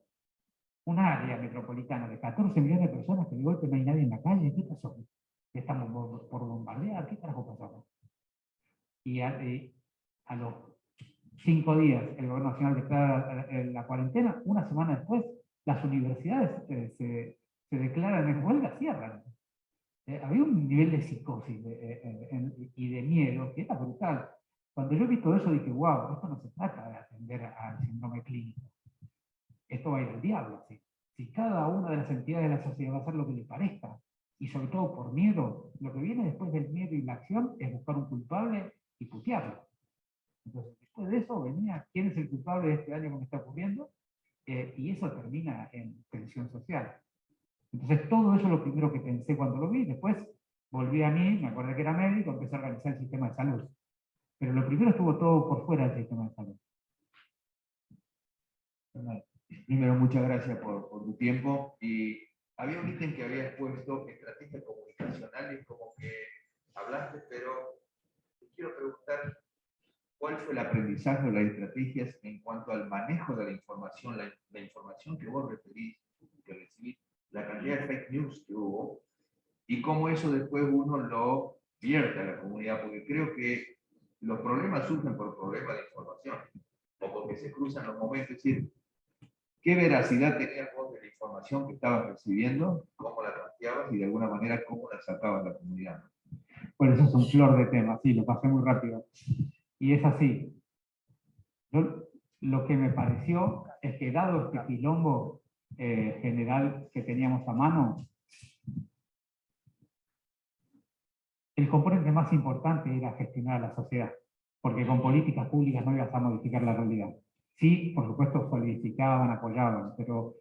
una área metropolitana de 14 millones de personas, que de golpe no hay nadie en la calle, ¿qué pasó? ¿Estamos por bombardear? ¿Qué carajo pasó? Y a los 5 días el gobierno nacional declara la cuarentena, una semana después las universidades se declaran en huelga, cierran. Había un nivel de psicosis y de miedo que era brutal. Cuando yo vi todo eso dije, wow, esto no se trata de atender al síndrome clínico. Esto va a ir al diablo. ¿Sí? Si cada una de las entidades de la sociedad va a hacer lo que le parezca, y sobre todo por miedo, lo que viene después del miedo y la acción es buscar un culpable y putearlo. Entonces, después de eso venía, ¿quién es el culpable de este daño que me está ocurriendo? Y eso termina en tensión social. Entonces, todo eso es lo primero que pensé cuando lo vi. Después volví a mí, me acordé que era médico, empecé a organizar el sistema de salud. Pero lo primero estuvo todo por fuera del sistema de salud. Primero, muchas gracias por tu tiempo. Y había un ítem que habías puesto, estrategia comunicacional, y como que hablaste, pero te quiero preguntar, ¿cuál fue el aprendizaje o las estrategias en cuanto al manejo de la información, la información que vos referís, que recibís, la cantidad de fake news que hubo, y cómo eso después uno lo vierte a la comunidad? Porque creo que los problemas surgen por problemas de información, o porque se cruzan los momentos, es decir, ¿qué veracidad tenías vos de la información que estabas recibiendo? ¿Cómo la planteabas y de alguna manera cómo la sacabas a la comunidad? Bueno, eso es un flor de tema, sí, lo pasé muy rápido. Y es así. Lo que me pareció es que dado este quilombo general que teníamos a mano, el componente más importante era gestionar la sociedad, porque con políticas públicas no ibas a modificar la realidad. Sí, por supuesto, solidificaban, apoyaban, pero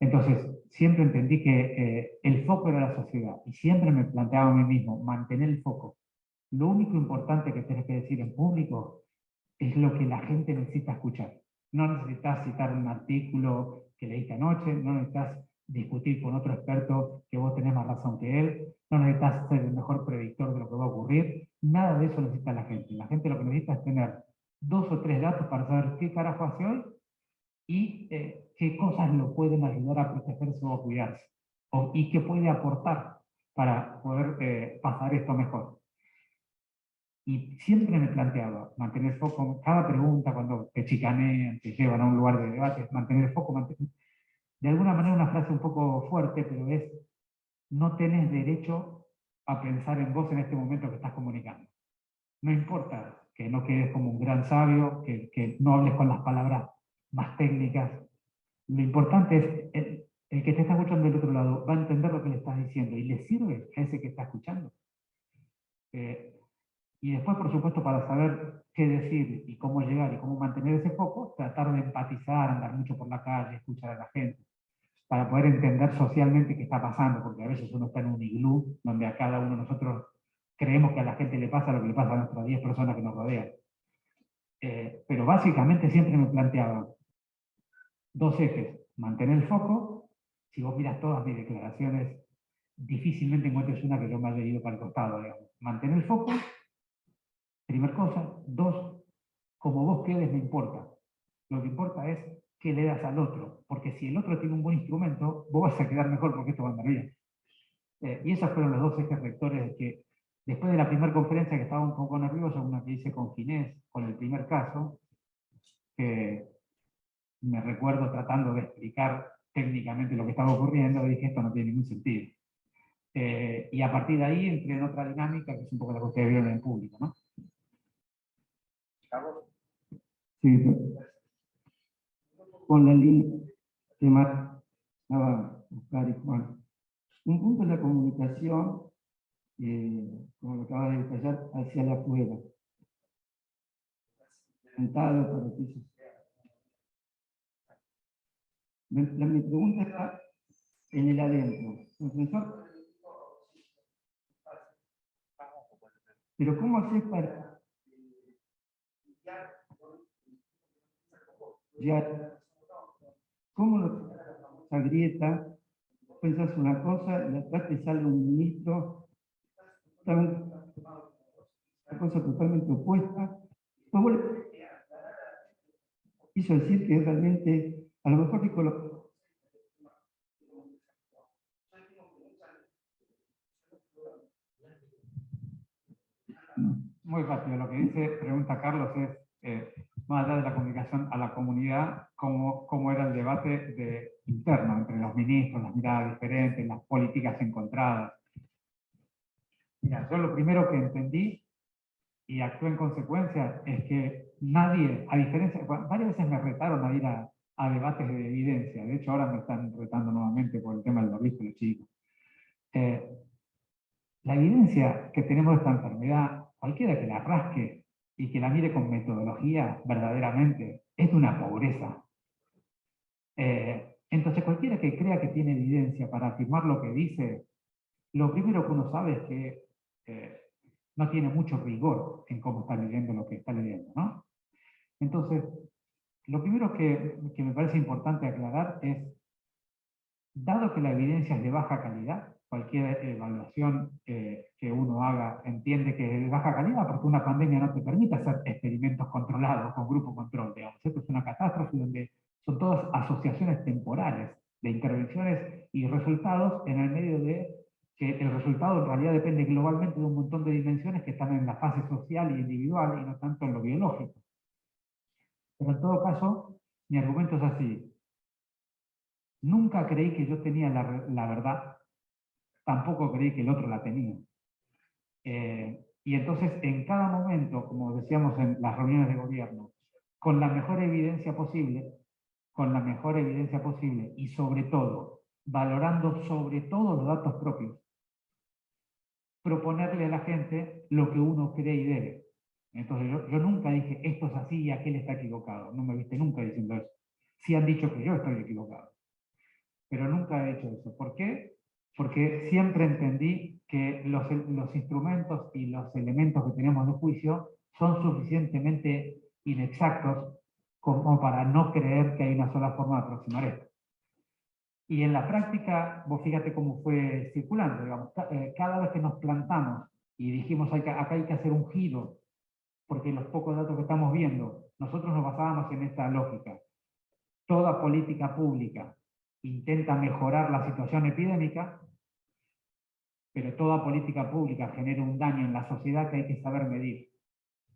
entonces siempre entendí que el foco era la sociedad y siempre me planteaba a mí mismo mantener el foco. Lo único importante que tenés que decir en público es lo que la gente necesita escuchar. No necesitas citar un artículo que leíste anoche, no necesitas discutir con otro experto que vos tenés más razón que él, no necesitas ser el mejor predictor de lo que va a ocurrir, nada de eso necesita la gente. La gente lo que necesita es tener 2 o 3 datos para saber qué carajo hace hoy y qué cosas lo pueden ayudar a protegerse o a cuidarse, y qué puede aportar para poder pasar esto mejor. Y siempre me planteaba mantener foco, cada pregunta cuando te chicanean, te llevan a un lugar de debate, mantener foco, de alguna manera una frase un poco fuerte, pero es, no tenés derecho a pensar en vos en este momento que estás comunicando. No importa que no quedes como un gran sabio, que no hables con las palabras más técnicas. Lo importante es, el que te está escuchando del otro lado va a entender lo que le estás diciendo y le sirve a ese que está escuchando. Y después, por supuesto, para saber qué decir y cómo llegar y cómo mantener ese foco, tratar de empatizar, andar mucho por la calle, escuchar a la gente, para poder entender socialmente qué está pasando, porque a veces uno está en un iglú, donde a cada uno de nosotros creemos que a la gente le pasa lo que le pasa a nuestras 10 personas que nos rodean. Pero básicamente siempre me planteaba 2 ejes: mantener el foco. Si vos miras todas mis declaraciones, difícilmente encuentres una que yo me haya ido para el costado, digamos. Mantener el foco, primer cosa. 2, como vos quedes no importa. Lo que importa es qué le das al otro, porque si el otro tiene un buen instrumento, vos vas a quedar mejor porque esto va a andar bien. Y esos fueron los 2 ejes rectores que, después de la primera conferencia que estaba un poco nerviosa, una que hice con Ginés, con el primer caso, que me recuerdo tratando de explicar técnicamente lo que estaba ocurriendo, y dije, esto no tiene ningún sentido. Y a partir de ahí entré en otra dinámica, que es un poco la que ustedes vieron en el público, ¿no? Sí, con la línea que más estaba Oscar y Juan. Un punto es la comunicación, como lo acaba de detallar, hacia la afuera. Sentado para el piso. Mi pregunta está en el adentro. Profesor, pero ¿cómo haces para ya? ¿Cómo esa grieta? Pensás una cosa y atrás te sale un ministro, una cosa totalmente opuesta. Pues quiso decir que realmente, a lo mejor dijo lo... Muy rápido, lo que dice, pregunta Carlos, es, más allá de la comunicación a la comunidad, cómo era el debate interno entre los ministros, las miradas diferentes, las políticas encontradas. Mira, yo lo primero que entendí y actué en consecuencia es que nadie, a diferencia, varias veces me retaron a ir a debates de evidencia. De hecho, ahora me están retando nuevamente por el tema del barbijo de los chicos. La evidencia que tenemos de esta enfermedad, cualquiera que la rasque y que la mire con metodología, verdaderamente, es de una pobreza. Entonces, cualquiera que crea que tiene evidencia para afirmar lo que dice, lo primero que uno sabe es que no tiene mucho rigor en cómo está leyendo lo que está leyendo, ¿no? Entonces, lo primero que me parece importante aclarar es, dado que la evidencia es de baja calidad, cualquier evaluación que uno haga entiende que es de baja calidad porque una pandemia no te permite hacer experimentos controlados con grupo control, digamos. Esto es una catástrofe donde son todas asociaciones temporales de intervenciones y resultados en el medio de que el resultado en realidad depende globalmente de un montón de dimensiones que están en la fase social y individual y no tanto en lo biológico. Pero en todo caso, mi argumento es así. Nunca creí que yo tenía la verdad, tampoco creí que el otro la tenía. Y entonces, en cada momento, como decíamos en las reuniones de gobierno, con la mejor evidencia posible, y sobre todo, valorando sobre todo los datos propios, proponerle a la gente lo que uno cree y debe. Entonces yo nunca dije, esto es así y aquel está equivocado. No me viste nunca diciendo eso. Sí han dicho que yo estoy equivocado. Pero nunca he hecho eso. ¿Por qué? Porque siempre entendí que los instrumentos y los elementos que tenemos de juicio son suficientemente inexactos como para no creer que hay una sola forma de aproximar esto. Y en la práctica, vos fíjate cómo fue circulando, digamos, cada vez que nos plantamos y dijimos acá hay que hacer un giro, porque los pocos datos que estamos viendo, nosotros nos basábamos en esta lógica. Toda política pública intenta mejorar la situación epidémica, pero toda política pública genera un daño en la sociedad que hay que saber medir.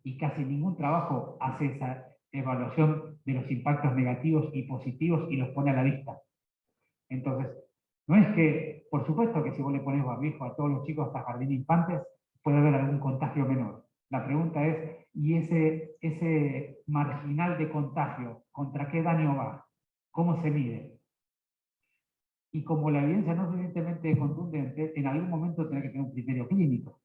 Y casi ningún trabajo hace esa evaluación de los impactos negativos y positivos y los pone a la vista. Entonces, no es que, por supuesto que si vos le pones barbijo a todos los chicos hasta jardín de infantes, puede haber algún contagio menor. La pregunta es, ¿y ese marginal de contagio, contra qué daño va? ¿Cómo se mide? Y como la evidencia no es suficientemente contundente, en algún momento tiene que tener un criterio clínico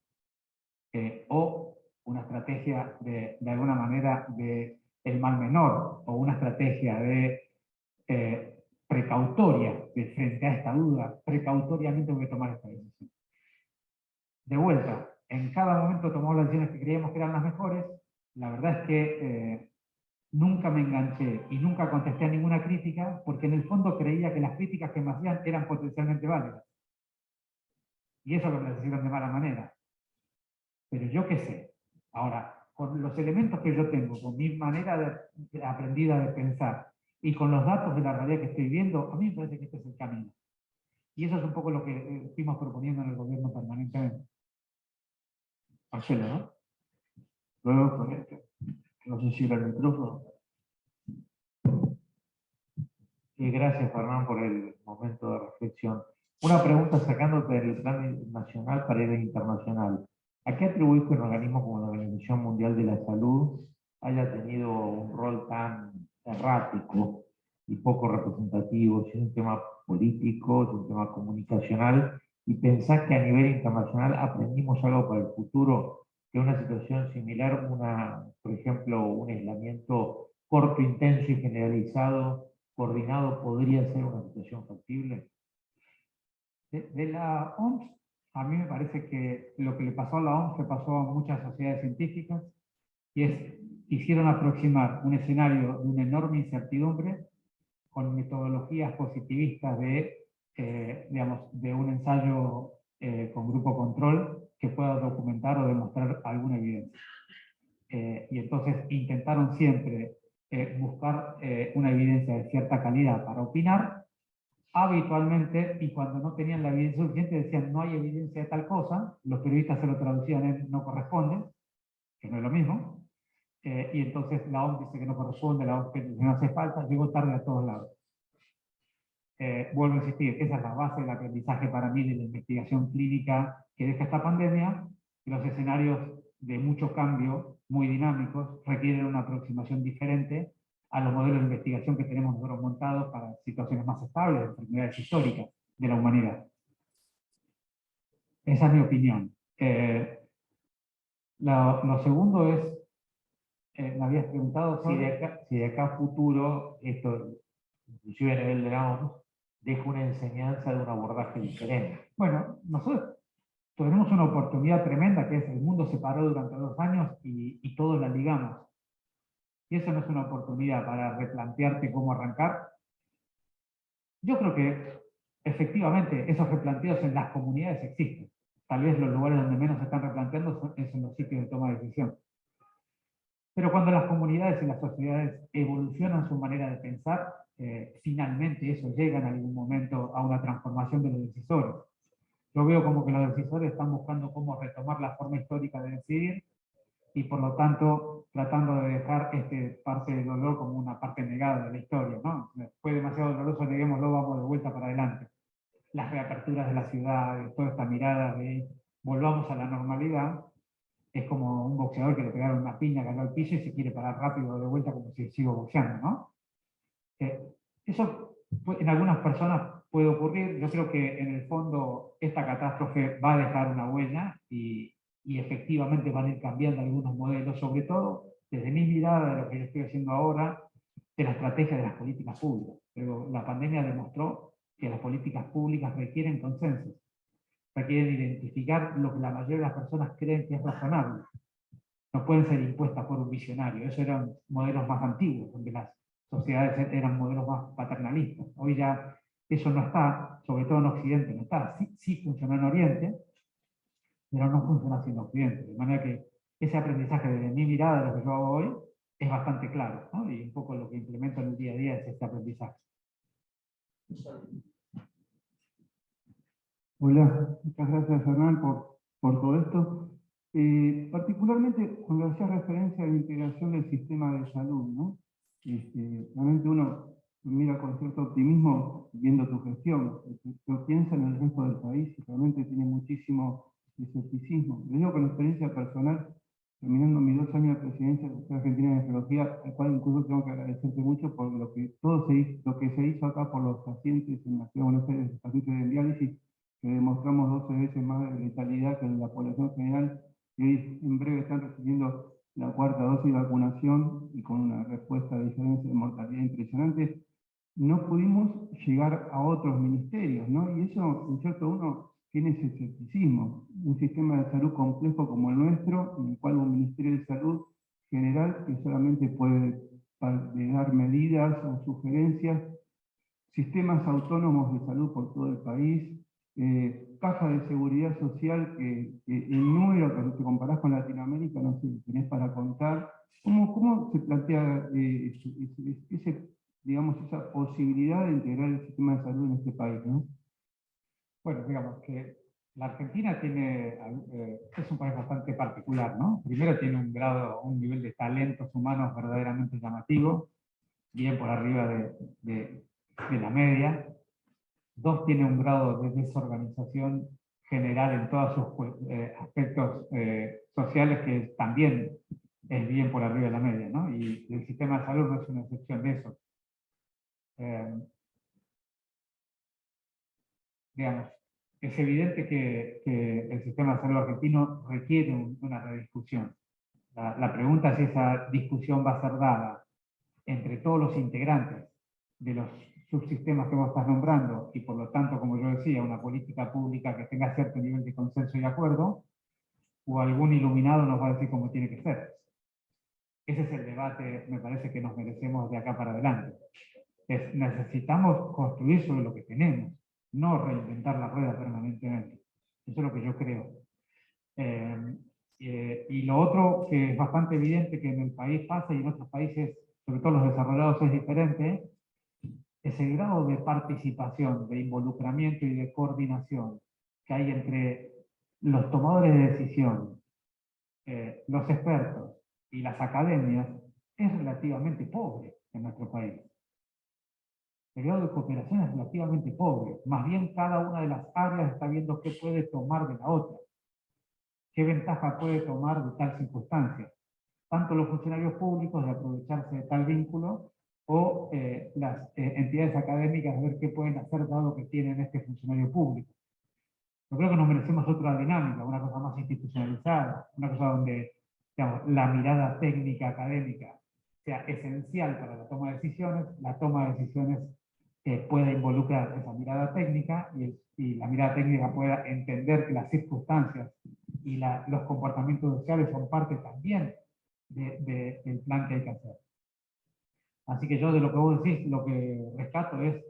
o una estrategia de alguna manera de el mal menor o una estrategia de precautoria de frente a esta duda, precautoriamente voy a tomar esta decisión. De vuelta, en cada momento tomamos las decisiones que creíamos que eran las mejores. La verdad es que nunca me enganché y nunca contesté a ninguna crítica, porque en el fondo creía que las críticas que me hacían eran potencialmente válidas. Y eso lo necesitan de mala manera. Pero yo qué sé. Ahora, con los elementos que yo tengo, con mi manera aprendida de pensar, y con los datos de la realidad que estoy viendo, a mí me parece que este es el camino. Y eso es un poco lo que fuimos proponiendo en el gobierno permanentemente. Marcelo, ¿no? Luego con esto. No sé si era el micrófono. Y gracias, Fernán, por el momento de reflexión. Una pregunta sacándote del plan nacional para ir al internacional. ¿A qué atribuís que un organismo como la Organización Mundial de la Salud haya tenido un rol tan errático y poco representativo? Si es un tema político, si es un tema comunicacional, y pensás que a nivel internacional aprendimos algo para el futuro, que una situación similar, por ejemplo, un aislamiento corto, intenso y generalizado, coordinado, podría ser una situación factible? De la OMS, a mí me parece que lo que le pasó a la OMS le pasó a muchas sociedades científicas, y es quisieron aproximar un escenario de una enorme incertidumbre con metodologías positivistas digamos, de un ensayo con grupo control que pueda documentar o demostrar alguna evidencia. Y entonces intentaron siempre buscar una evidencia de cierta calidad para opinar, habitualmente, y cuando no tenían la evidencia suficiente decían no hay evidencia de tal cosa, los periodistas se lo traducían en no corresponde, que no es lo mismo, y entonces la OMS dice que no corresponde, la OMS dice que no hace falta, llegó tarde a todos lados. Vuelvo a insistir, esa es la base del aprendizaje para mí de la investigación clínica que deja esta pandemia. Los escenarios de mucho cambio, muy dinámicos, requieren una aproximación diferente a los modelos de investigación que tenemos nosotros montados para situaciones más estables, de enfermedades históricas de la humanidad. Esa es mi opinión. Lo segundo es, me habías preguntado sobre... Si de acá a futuro, esto, inclusive a nivel de la OMS, deja una enseñanza de un abordaje diferente. Bueno, nosotros tenemos una oportunidad tremenda, que es el mundo se paró durante 2 años y todos la ligamos. Y eso no es una oportunidad para replantearte cómo arrancar. Yo creo que efectivamente, esos replanteos en las comunidades existen. Tal vez los lugares donde menos se están replanteando es en los sitios de toma de decisión. Pero cuando las comunidades y las sociedades evolucionan su manera de pensar, finalmente eso llega en algún momento a una transformación de los decisores. Yo veo como que los decisores están buscando cómo retomar la forma histórica de decidir y por lo tanto tratando de dejar parte del dolor como una parte negada de la historia, ¿no? Fue demasiado doloroso, neguémoslo, vamos de vuelta para adelante. Las reaperturas de la ciudad, toda esta mirada de volvamos a la normalidad, es como un boxeador que le pegaron una piña, cayó al piso y se quiere parar rápido de vuelta como si sigo boxeando, ¿no? Eso en algunas personas puede ocurrir. Yo creo que en el fondo esta catástrofe va a dejar una huella y efectivamente van a ir cambiando algunos modelos, sobre todo desde mi mirada de lo que yo estoy haciendo ahora, de la estrategia de las políticas públicas. Pero la pandemia demostró que las políticas públicas requieren consensos, requieren identificar lo que la mayoría de las personas creen que es razonable. No pueden ser impuestas por un visionario. Esos eran modelos más antiguos, donde las sociedades eran modelos más paternalistas. Hoy ya eso no está, sobre todo en Occidente no está. Sí funciona en Oriente, pero no funciona así en Occidente. De manera que ese aprendizaje desde mi mirada, de lo que yo hago hoy, es bastante claro, ¿no? Y un poco lo que implemento en el día a día es este aprendizaje. Hola, muchas gracias Hernán por todo esto. Particularmente cuando hacías referencia a la integración del sistema de salud, ¿no? Realmente uno mira con cierto optimismo viendo tu gestión, pero piensa en el resto del país y realmente tiene muchísimo escepticismo. Le digo con experiencia personal, terminando mis 2 años de presidencia de la Sociedad Argentina de Nefrología, al cual incluso tengo que agradecerte mucho por lo que se hizo acá por los pacientes en la Ciudad de Buenos Aires, los pacientes de diálisis, que demostramos 12 veces más de letalidad que en la población general, y hoy en breve están recibiendo la 4ª dosis de vacunación y con una respuesta de diferencia de mortalidad impresionante. No pudimos llegar a otros ministerios, ¿no? Y eso, en cierto, uno tiene ese escepticismo. Un sistema de salud complejo como el nuestro, en el cual un Ministerio de Salud general que solamente puede dar medidas o sugerencias, sistemas autónomos de salud por todo el país, caja de seguridad social que el número que te comparás con Latinoamérica, no sé, tenés para contar. ¿Cómo se plantea digamos, esa posibilidad de integrar el sistema de salud en este país, ¿no? Bueno, digamos que la Argentina es un país bastante particular, ¿no? Primero tiene un nivel de talentos humanos verdaderamente llamativo, bien por arriba de la media. 2, tiene un grado de desorganización general en todos sus aspectos sociales que también es bien por arriba de la media, ¿no? Y el sistema de salud no es una excepción de eso. Digamos, es evidente que el sistema de salud argentino requiere una rediscusión. La pregunta es si esa discusión va a ser dada entre todos los integrantes de los subsistemas que vos estás nombrando, y por lo tanto, como yo decía, una política pública que tenga cierto nivel de consenso y acuerdo, o algún iluminado nos va a decir cómo tiene que ser. Ese es el debate, me parece, que nos merecemos de acá para adelante. Necesitamos construir sobre lo que tenemos, no reinventar la rueda permanentemente. Eso es lo que yo creo. Y lo otro que es bastante evidente que en el país pasa y en otros países, sobre todo los desarrollados, es diferente, es el grado de participación, de involucramiento y de coordinación que hay entre los tomadores de decisión, los expertos y las academias, es relativamente pobre en nuestro país. El grado de cooperación es relativamente pobre. Más bien cada una de las áreas está viendo qué puede tomar de la otra, qué ventaja puede tomar de tal circunstancia. Tanto los funcionarios públicos de aprovecharse de tal vínculo, o las entidades académicas de ver qué pueden hacer dado que tienen este funcionario público. Yo creo que nos merecemos otra dinámica, una cosa más institucionalizada, una cosa donde, digamos, la mirada técnica académica sea esencial para la toma de decisiones, la toma de decisiones pueda involucrar esa mirada técnica y la mirada técnica pueda entender que las circunstancias y los comportamientos sociales son parte también del plan que hay que hacer. Así que yo de lo que vos decís, lo que rescato es,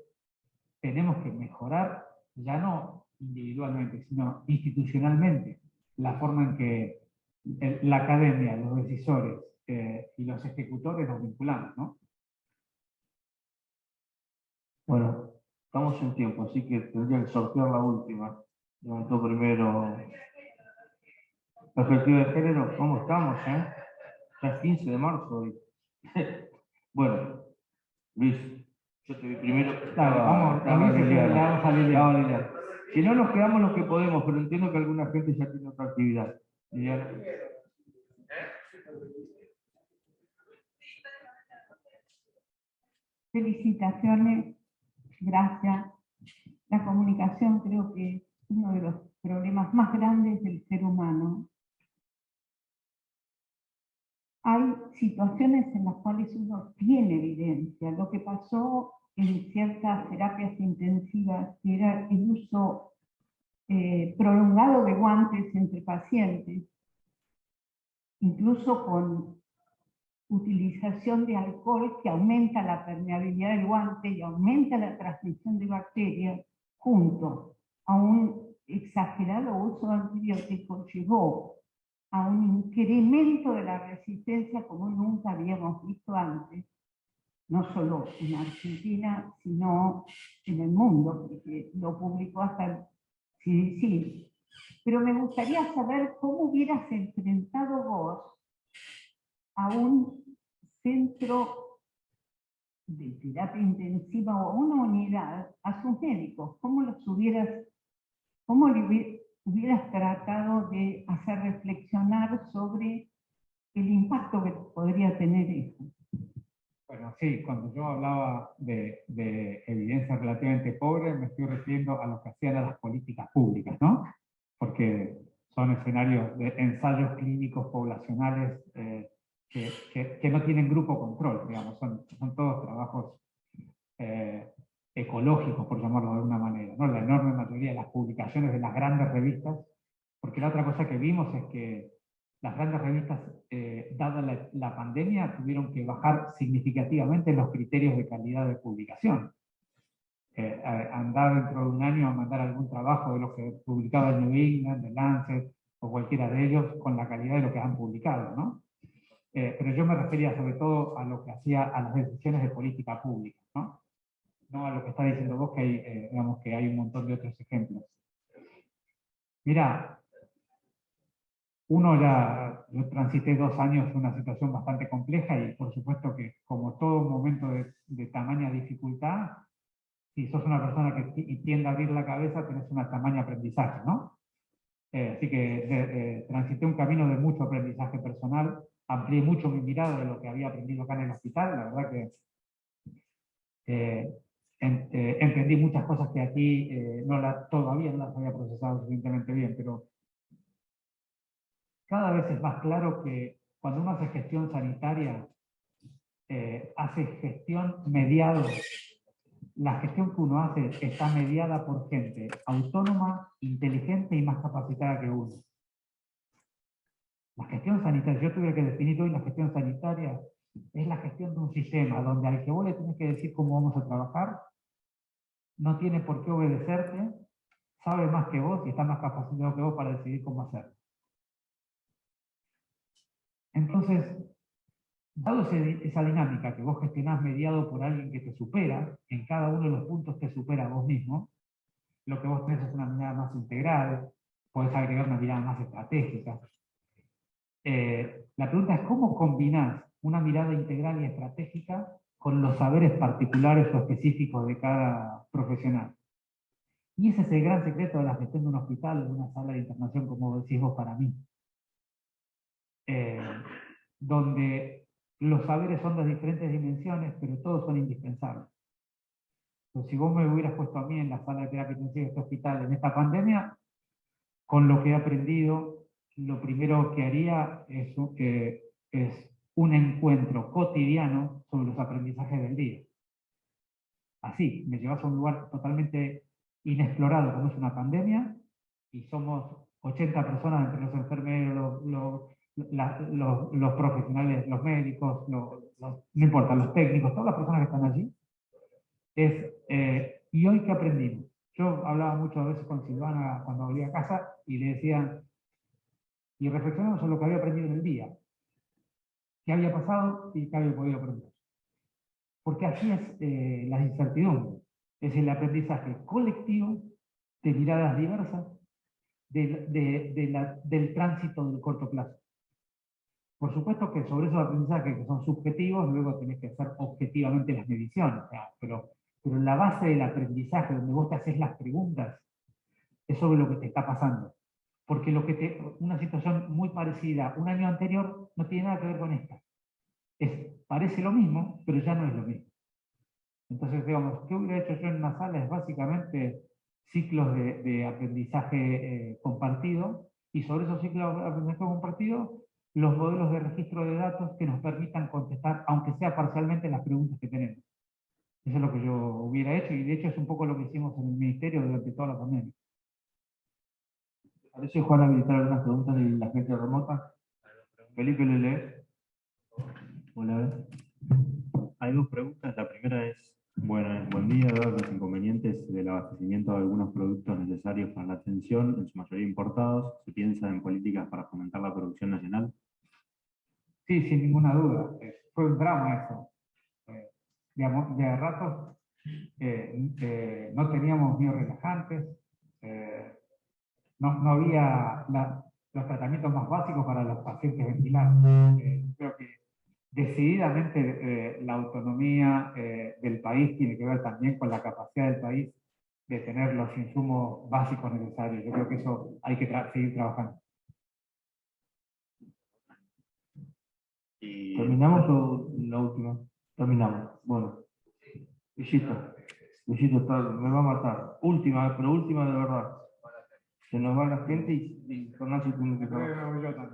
tenemos que mejorar ya no individualmente, sino institucionalmente, la forma en que la academia, los decisores y los ejecutores nos vinculamos, ¿no? Bueno, estamos en tiempo, así que tendría que sortear la última. Levantó primero perspectiva de género. ¿Cómo estamos, Ya es 15 de marzo hoy. Bueno, Luis, yo te vi primero. Dale, vamos a Liliana. Si no, nos quedamos los que podemos, pero entiendo que alguna gente ya tiene otra actividad. Liliana. Felicitaciones, gracias. La comunicación creo que es uno de los problemas más grandes del ser humano. Hay situaciones en las cuales uno tiene evidencia. Lo que pasó en ciertas terapias intensivas, que era el uso prolongado de guantes entre pacientes, incluso con utilización de alcohol que aumenta la permeabilidad del guante y aumenta la transmisión de bacterias, junto a un exagerado uso de antibióticos, llevó a un incremento de la resistencia como nunca habíamos visto antes, no solo en Argentina, sino en el mundo, porque lo publicó hasta el CDC. Pero me gustaría saber cómo hubieras enfrentado vos a un centro de terapia intensiva o a una unidad, a sus médicos, cómo le hubieras tratado de hacer reflexionar sobre el impacto que podría tener eso. Bueno, sí, cuando yo hablaba de evidencia relativamente pobre, me estoy refiriendo a lo que hacían las políticas públicas, ¿no? Porque son escenarios de ensayos clínicos poblacionales que no tienen grupo control, digamos, son todos trabajos ecológicos, por llamarlo de alguna manera, ¿no? La enorme mayoría de las publicaciones de las grandes revistas, porque la otra cosa que vimos es que las grandes revistas, dada la pandemia, tuvieron que bajar significativamente los criterios de calidad de publicación. Andar dentro de un año a mandar algún trabajo de lo que publicaba el New England, el Lancet, o cualquiera de ellos, con la calidad de lo que han publicado, ¿no? Pero yo me refería sobre todo a lo que hacía a las decisiones de política pública, ¿no? No a lo que está diciendo vos, que hay, digamos que hay un montón de otros ejemplos. Mira, yo transité 2 años en una situación bastante compleja y por supuesto que como todo momento de tamaña dificultad, si sos una persona que tiende a abrir la cabeza, tenés una tamaña aprendizaje, ¿no? Así que transité un camino de mucho aprendizaje personal, amplié mucho mi mirada de lo que había aprendido acá en el hospital, la verdad que entendí muchas cosas que aquí todavía no las había procesado suficientemente bien, pero cada vez es más claro que cuando uno hace gestión sanitaria, hace gestión mediada. La gestión que uno hace está mediada por gente autónoma, inteligente y más capacitada que uno. La gestión sanitaria, yo tuve que definir hoy la gestión sanitaria, es la gestión de un sistema donde al que vos le tenés que decir cómo vamos a trabajar, no tiene por qué obedecerte, sabe más que vos y está más capacitado que vos para decidir cómo hacerlo. Entonces, dado esa dinámica que vos gestionás mediado por alguien que te supera, en cada uno de los puntos te supera a vos mismo, lo que vos tenés es una mirada más integral, podés agregar una mirada más estratégica. La pregunta es cómo combinás una mirada integral y estratégica con los saberes particulares o específicos de cada profesional. Y ese es el gran secreto de la gestión de un hospital, de una sala de internación, como decís vos para mí. Donde los saberes son de diferentes dimensiones, pero todos son indispensables. Entonces, si vos me hubieras puesto a mí en la sala de terapia intensiva de este hospital en esta pandemia, con lo que he aprendido, lo primero que haría es un encuentro cotidiano sobre los aprendizajes del día. Así, me llevas a un lugar totalmente inexplorado como es una pandemia, y somos 80 personas entre los enfermeros, los profesionales, los médicos, no importa, los técnicos, todas las personas que están allí. ¿Y hoy qué aprendimos? Yo hablaba muchas veces con Silvana cuando volvía a casa y le decía, y reflexionamos sobre lo que había aprendido en el día, qué había pasado y qué había podido aprender. Porque así es la incertidumbre, es el aprendizaje colectivo de miradas diversas del tránsito del corto plazo. Por supuesto que sobre esos aprendizajes que son subjetivos, luego tenés que hacer objetivamente las mediciones, pero la base del aprendizaje, donde vos te haces las preguntas, es sobre lo que te está pasando. Porque una situación muy parecida un año anterior no tiene nada que ver con esta. Parece lo mismo, pero ya no es lo mismo. Entonces, digamos, ¿qué hubiera hecho yo en una sala? Es básicamente ciclos de aprendizaje compartido, y sobre esos ciclos de aprendizaje compartido, los modelos de registro de datos que nos permitan contestar, aunque sea parcialmente, las preguntas que tenemos. Eso es lo que yo hubiera hecho, y de hecho es un poco lo que hicimos en el Ministerio durante toda la pandemia. Parece, Juan, habilitar algunas preguntas de la gente remota. Felipe Lele. Hola. Hay dos preguntas. La primera es, bueno, buen día, dados los inconvenientes del abastecimiento de algunos productos necesarios para la atención, en su mayoría importados, ¿se piensa en políticas para fomentar la producción nacional? Sí, sin ninguna duda. Fue un drama eso. Digamos, de ratos no teníamos biorelajantes, no había los tratamientos más básicos para los pacientes ventilados. Creo que decididamente la autonomía del país tiene que ver también con la capacidad del país de tener los insumos básicos necesarios. Yo creo que eso hay que seguir trabajando. ¿Terminamos o la última? Terminamos. Bueno. Luisito, me va a matar. Última, pero última de verdad. Se nos va la gente y Ignacio tiene que trabajar.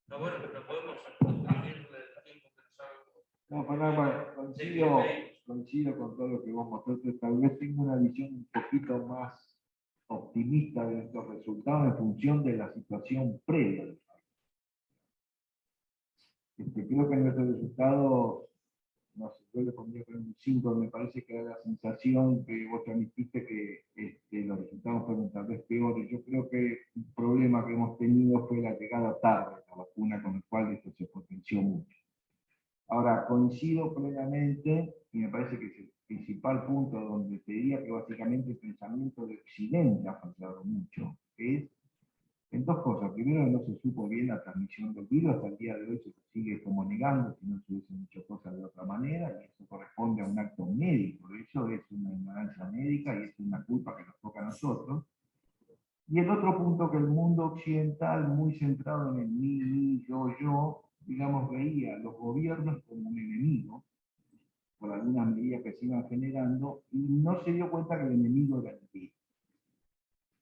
No, bueno, pero podemos dividir el tiempo que nos haga. No, para, coincido con todo lo que vos mostraste. Tal vez tengo una visión un poquito más optimista de estos resultados en función de la situación previa. Creo que nuestros resultados, no sé, yo le pondría un 5, me parece que da la sensación que vos transmitiste que los resultados fueron tal vez peores. Yo creo que un problema que hemos tenido fue la llegada tarde de la vacuna, con el cual esto se potenció mucho. Ahora, coincido plenamente, y me parece que es el principal punto donde te diría que básicamente el pensamiento de Occidente ha fallado mucho, que es en dos cosas. Primero, no se supo bien la transmisión del virus, hasta el día de hoy se sigue como negando, si no se hubiesen hecho cosas de otra manera, y eso corresponde a un acto médico. Eso es una ignorancia médica y es una culpa que nos toca a nosotros. Y el otro punto, que el mundo occidental, muy centrado en el mí, yo, digamos, veía a los gobiernos como un enemigo, por algunas medidas que se iban generando, y no se dio cuenta que el enemigo era el virus.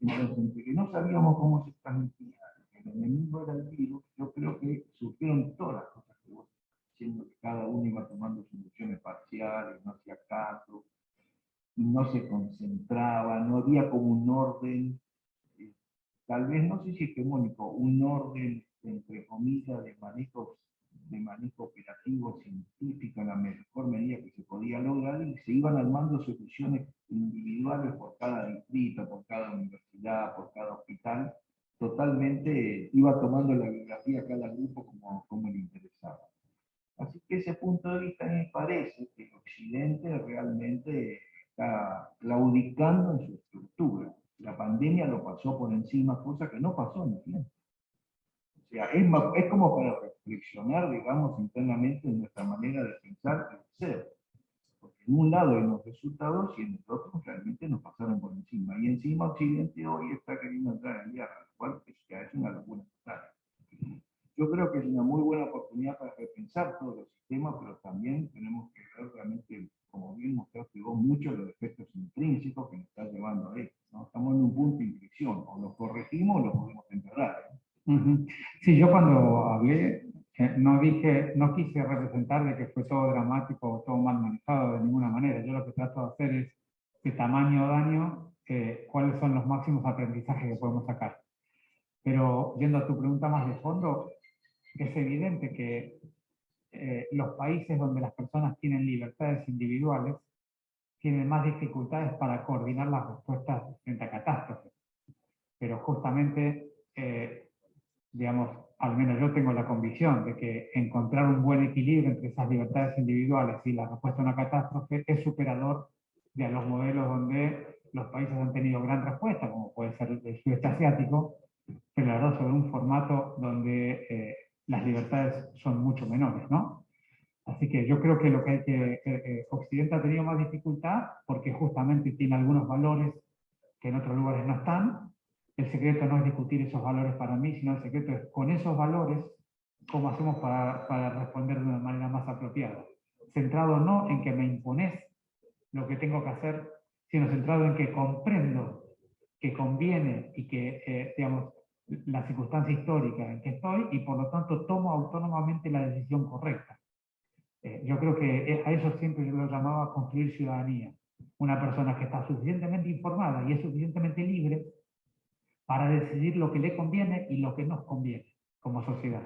Entonces, entre que no sabíamos cómo se transmitía, el enemigo era el virus, yo creo que surgieron todas las cosas que vos estás diciendo, que cada uno iba tomando soluciones parciales, no hacía caso, no se concentraba, no había como un orden, tal vez, no sé si hegemónico, un orden, entre comillas, de manejo operativo científico en la mejor medida que se podía lograr, y se iban armando soluciones individuales por cada distrito, por cada universidad, por cada hospital. Totalmente iba tomando la biografía cada grupo como le interesaba. Así que ese punto de vista me parece que el Occidente realmente está claudicando en su estructura. La pandemia lo pasó por encima, cosa que no pasó en el tiempo. O sea, es como para reflexionar, digamos, internamente en nuestra manera de pensar y de ser. Porque en un lado hay los resultados y en el otro realmente nos pasaron por encima. Y encima Occidente hoy está queriendo entrar en guerra, lo cual ya es una locura total. Yo creo que es una muy buena oportunidad para repensar todos los sistemas, pero también tenemos que ver realmente, como bien mostraste vos, mucho los efectos intrínsecos que nos están llevando a esto, ¿no? Estamos en un punto de inflexión, o los corregimos o los podemos empeorar, ¿eh? Sí, yo cuando hablé, no quise representar de que fue todo dramático o todo mal manejado de ninguna manera. Yo lo que trato de hacer es, de tamaño o daño, cuáles son los máximos aprendizajes que podemos sacar. Pero yendo a tu pregunta más de fondo, es evidente que los países donde las personas tienen libertades individuales tienen más dificultades para coordinar las respuestas frente a catástrofes. Pero justamente, digamos, al menos yo tengo la convicción de que encontrar un buen equilibrio entre esas libertades individuales y la respuesta a una catástrofe es superador de a los modelos donde los países han tenido gran respuesta, como puede ser el sudeste asiático, pero la verdad sobre un formato donde las libertades son mucho menores, ¿no? Así que yo creo que lo que hay que Occidente ha tenido más dificultad porque justamente tiene algunos valores que en otros lugares no están. El secreto no es discutir esos valores para mí, sino el secreto es con esos valores cómo hacemos para responder de una manera más apropiada. Centrado no en que me impones lo que tengo que hacer, sino centrado en que comprendo que conviene y que, digamos, la circunstancia histórica en que estoy y por lo tanto tomo autónomamente la decisión correcta. Yo creo que a eso siempre yo lo llamaba construir ciudadanía. Una persona que está suficientemente informada y es suficientemente libre para decidir lo que le conviene y lo que nos conviene como sociedad.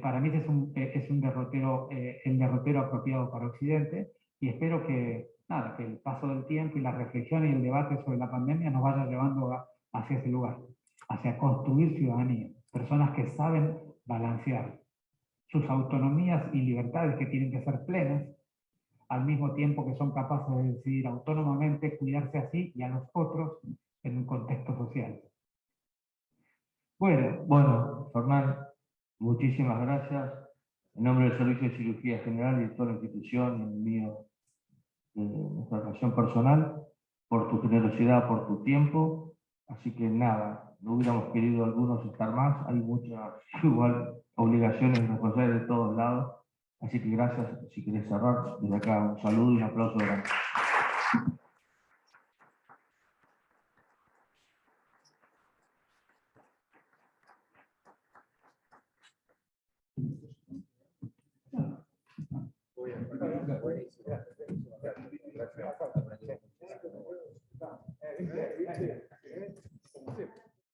Para mí ese es un derrotero, el derrotero apropiado para Occidente y espero que, nada, que el paso del tiempo y la reflexión y el debate sobre la pandemia nos vaya llevando hacia ese lugar, hacia construir ciudadanía, personas que saben balancear sus autonomías y libertades que tienen que ser plenas, al mismo tiempo que son capaces de decidir autónomamente cuidarse a sí y a los otros en un contexto social. Bueno, Fernán, muchísimas gracias. En nombre del Servicio de Cirugía General y de toda la institución, y en el mío, de nuestra relación personal, por tu generosidad, por tu tiempo. Así que nada, no hubiéramos querido algunos estar más. Hay muchas igual obligaciones y responsabilidades de todos lados. Así que gracias. Si querés cerrar, desde acá un saludo y un aplauso grande. Gracias.